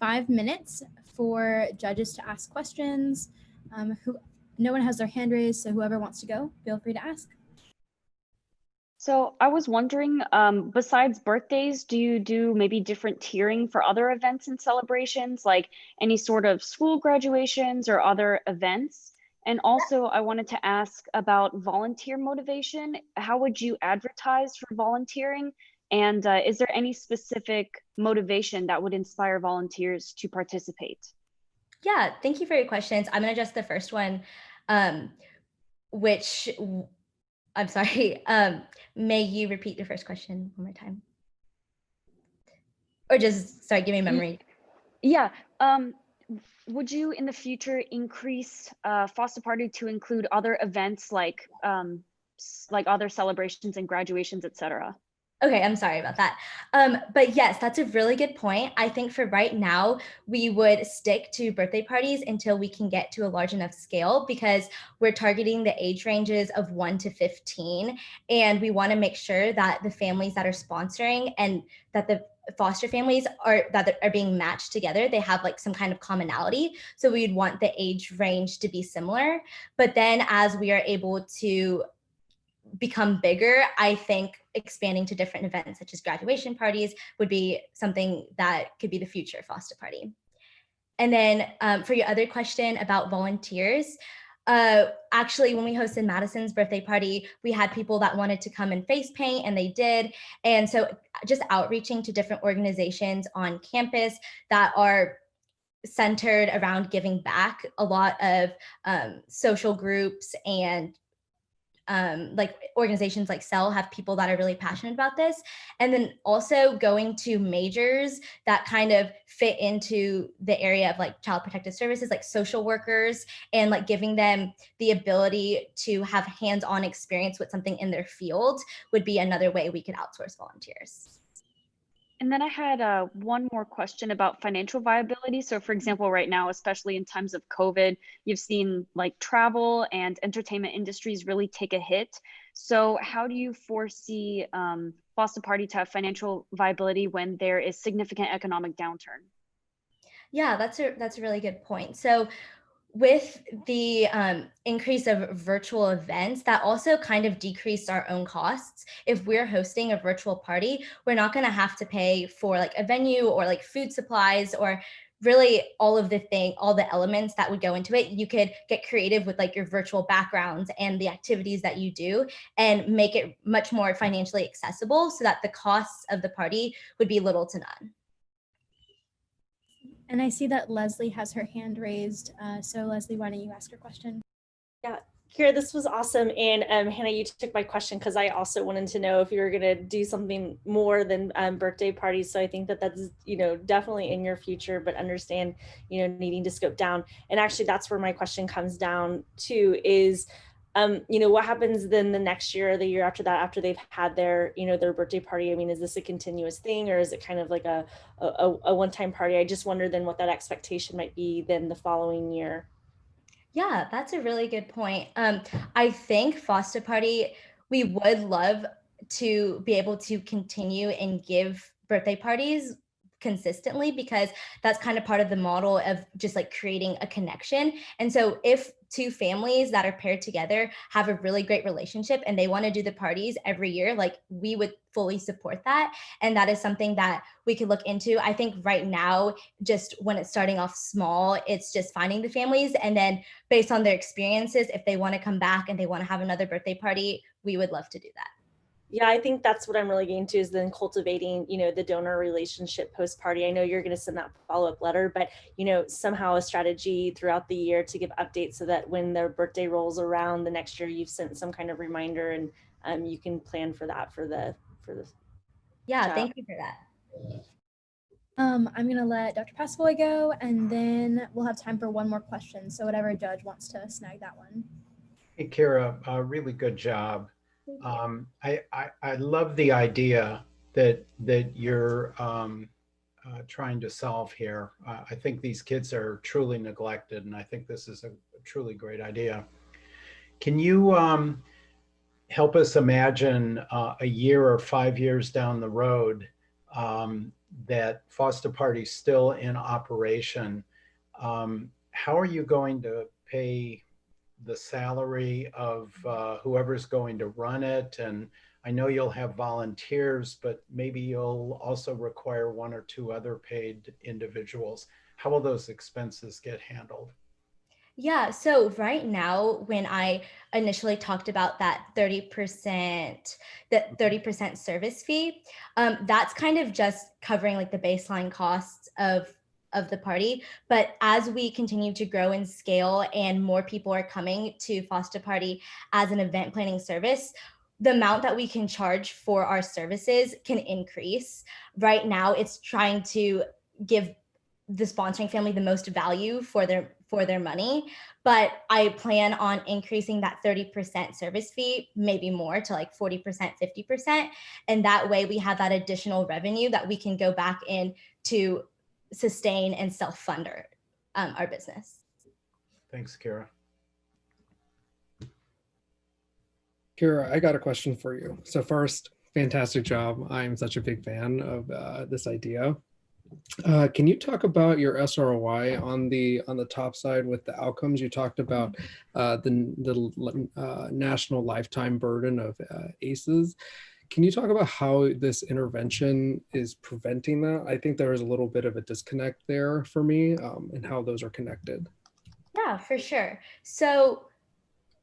Speaker 1: 5 minutes for judges to ask questions. No one has their hand raised, so whoever wants to go, feel free to ask.
Speaker 4: So I was wondering, besides birthdays, do you do maybe different tiering for other events and celebrations, like any sort of school graduations or other events? And also I wanted to ask about volunteer motivation. How would you advertise for volunteering? And is there any specific motivation that would inspire volunteers to participate?
Speaker 18: Yeah, thank you for your questions. I'm gonna address the first one, which I'm sorry. May you repeat your first question one more time? Or just, sorry, give me a memory.
Speaker 4: Yeah. Would you in the future increase Foster Party to include other events like other celebrations and graduations, etc.?
Speaker 18: Okay, I'm sorry about that. But yes, that's a really good point. I think for right now, we would stick to birthday parties until we can get to a large enough scale, because we're targeting the age ranges of 1 to 15. And we want to make sure that the families that are sponsoring and that the foster families that are being matched together, they have like some kind of commonality. So we'd want the age range to be similar. But then as we are able to become bigger, I think expanding to different events such as graduation parties would be something that could be the future Foster Party. And then for your other question about volunteers, actually, when we hosted Madison's birthday party, we had people that wanted to come and face paint, and they did. And so just outreaching to different organizations on campus that are centered around giving back. A lot of social groups and like organizations like SEL have people that are really passionate about this. And then also going to majors that kind of fit into the area of like child protective services, like social workers, and like giving them the ability to have hands-on experience with something in their field would be another way we could outsource volunteers.
Speaker 4: And then I had one more question about financial viability. So for example, right now, especially in times of COVID, you've seen like travel and entertainment industries really take a hit. So how do you foresee Foster Party to have financial viability when there is significant economic downturn?
Speaker 18: Yeah, that's a really good point. So with the increase of virtual events, that also kind of decreased our own costs. If we're hosting a virtual party, we're not going to have to pay for like a venue or like food supplies or really all the elements that would go into it. You could get creative with like your virtual backgrounds and the activities that you do and make it much more financially accessible so that the costs of the party would be little to none.
Speaker 1: And I see that Leslie has her hand raised. So Leslie, why don't you ask your question?
Speaker 14: Yeah, Kira, this was awesome. And Hannah, you took my question because I also wanted to know if you were going to do something more than birthday parties. So I think that that's, definitely in your future, but understand, needing to scope down. And actually, that's where my question comes down to is, what happens then the next year or the year after that, after they've had their, their birthday party? I mean, is this a continuous thing, or is it kind of like a one-time party? I just wonder then what that expectation might be then the following year.
Speaker 18: Yeah, that's a really good point. I think Foster Party, we would love to be able to continue and give birthday parties consistently, because that's kind of part of the model of just like creating a connection. And so if two families that are paired together have a really great relationship and they want to do the parties every year, like we would fully support that. And that is something that we could look into. I think right now, just when it's starting off small, it's just finding the families. And then based on their experiences, if they want to come back and they want to have another birthday party, we would love to do that.
Speaker 14: Yeah, I think that's what I'm really getting to, is then cultivating, the donor relationship post-party. I know you're going to send that follow-up letter, but, somehow a strategy throughout the year to give updates so that when their birthday rolls around the next year, you've sent some kind of reminder, and you can plan for that for the
Speaker 18: Yeah,
Speaker 14: child.
Speaker 18: thank you for that.
Speaker 1: I'm going to let Dr. Passavoy go, and then we'll have time for one more question. So whatever judge wants to snag that one.
Speaker 13: Hey, Kira, really good job. I love the idea that you're trying to solve here. I think these kids are truly neglected, and I think this is a truly great idea. Can you help us imagine a year or 5 years down the road that Foster Party's still in operation? How are you going to pay the salary of whoever's going to run it? And I know you'll have volunteers, but maybe you'll also require 1 or 2 other paid individuals. How will those expenses get handled?
Speaker 18: Yeah, so right now, when I initially talked about that 30%, that 30% service fee, that's kind of just covering like the baseline costs of the party. But as we continue to grow and scale and more people are coming to Foster Party as an event planning service, the amount that we can charge for our services can increase. Right now, it's trying to give the sponsoring family the most value for their money, but I plan on increasing that 30% service fee, maybe more, to like 40%, 50%, and that way we have that additional revenue that we can go back in to sustain and self-fund our business.
Speaker 13: Thanks, Kira.
Speaker 16: Kira, I got a question for you. So first, fantastic job. I'm such a big fan of this idea. Can you talk about your SROI on the top side with the outcomes? You talked about the national lifetime burden of ACEs. Can you talk about how this intervention is preventing that? I think there is a little bit of a disconnect there for me, and how those are connected.
Speaker 18: Yeah, for sure. So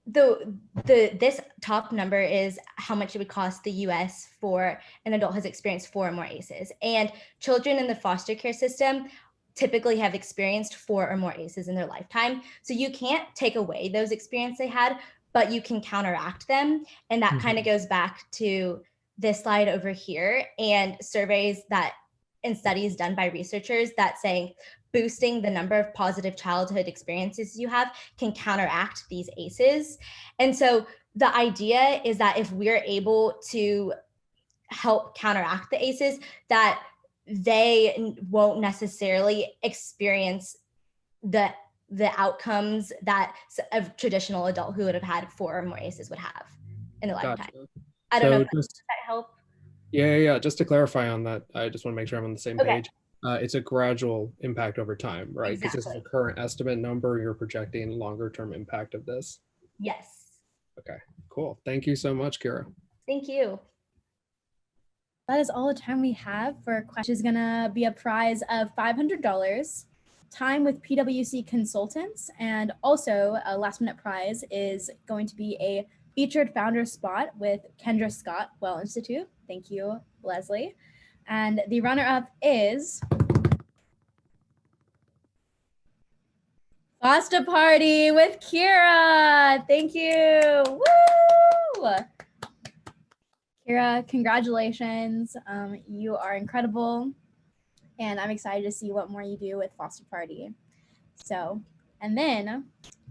Speaker 18: this top number is how much it would cost the US for an adult has experienced 4 or more ACEs. And children in the foster care system typically have experienced 4 or more ACEs in their lifetime. So you can't take away those experiences they had, but you can counteract them. And that kind of goes back to this slide over here and surveys that and studies done by researchers that saying boosting the number of positive childhood experiences you have can counteract these ACEs. And so the idea is that if we're able to help counteract the ACEs, that they won't necessarily experience the outcomes that a traditional adult who would have had 4 or more ACEs would have in a lifetime. I don't know if does that help?
Speaker 16: Yeah. Just to clarify on that, I just want to make sure I'm on the same page. It's a gradual impact over time, right? Because this is a current estimate number. You're projecting longer term impact of this.
Speaker 18: Yes.
Speaker 16: Okay, cool. Thank you so much, Kira.
Speaker 18: Thank you.
Speaker 1: That is all the time we have for questions. Is gonna be a prize of $500, time with PwC consultants, and also a last minute prize is going to be a featured founder spot with Kendra Scott Well Institute. Thank you, Leslie. And the runner-up is Foster Party with Kira. Thank you. Woo! Kira, congratulations. You are incredible. And I'm excited to see what more you do with Foster Party. So, and then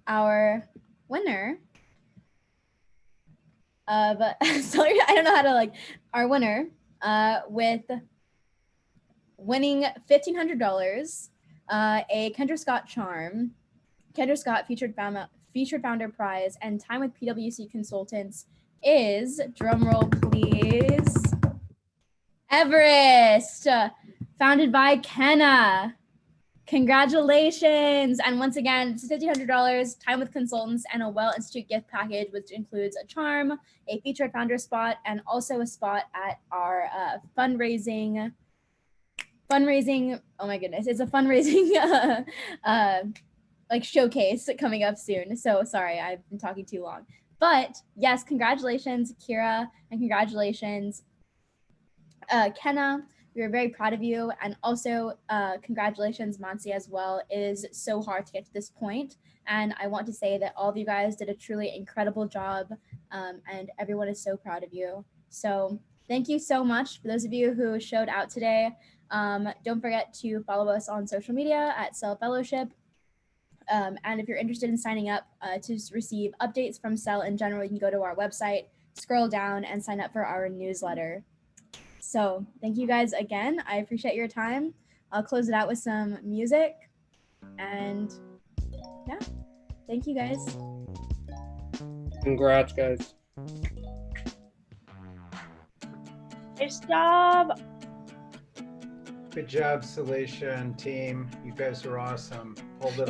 Speaker 1: our winner of, sorry, I don't know how to our winner with winning $1,500, a Kendra Scott charm, Kendra Scott featured founder prize, and time with PwC consultants is, drumroll please, Everest, founded by Kenna. Congratulations. And once again, it's $1,500, time with consultants, and a Well Institute gift package, which includes a charm, a featured founder spot, and also a spot at our fundraising, oh my goodness, it's a fundraising showcase coming up soon. So sorry, I've been talking too long. But yes, congratulations, Kira, and congratulations, Kenna. We are very proud of you. And also congratulations, Mansi, as well. It is so hard to get to this point. And I want to say that all of you guys did a truly incredible job, and everyone is so proud of you. So thank you so much for those of you who showed out today. Don't forget to follow us on social media at Cell Fellowship. And if you're interested in signing up to receive updates from Cell in general, you can go to our website, scroll down, and sign up for our newsletter. So thank you guys again. I appreciate your time. I'll close it out with some music. And yeah, thank you guys.
Speaker 16: Congrats, guys.
Speaker 14: Nice job.
Speaker 13: Good job, Celicia and team. You guys are awesome. Hold it off.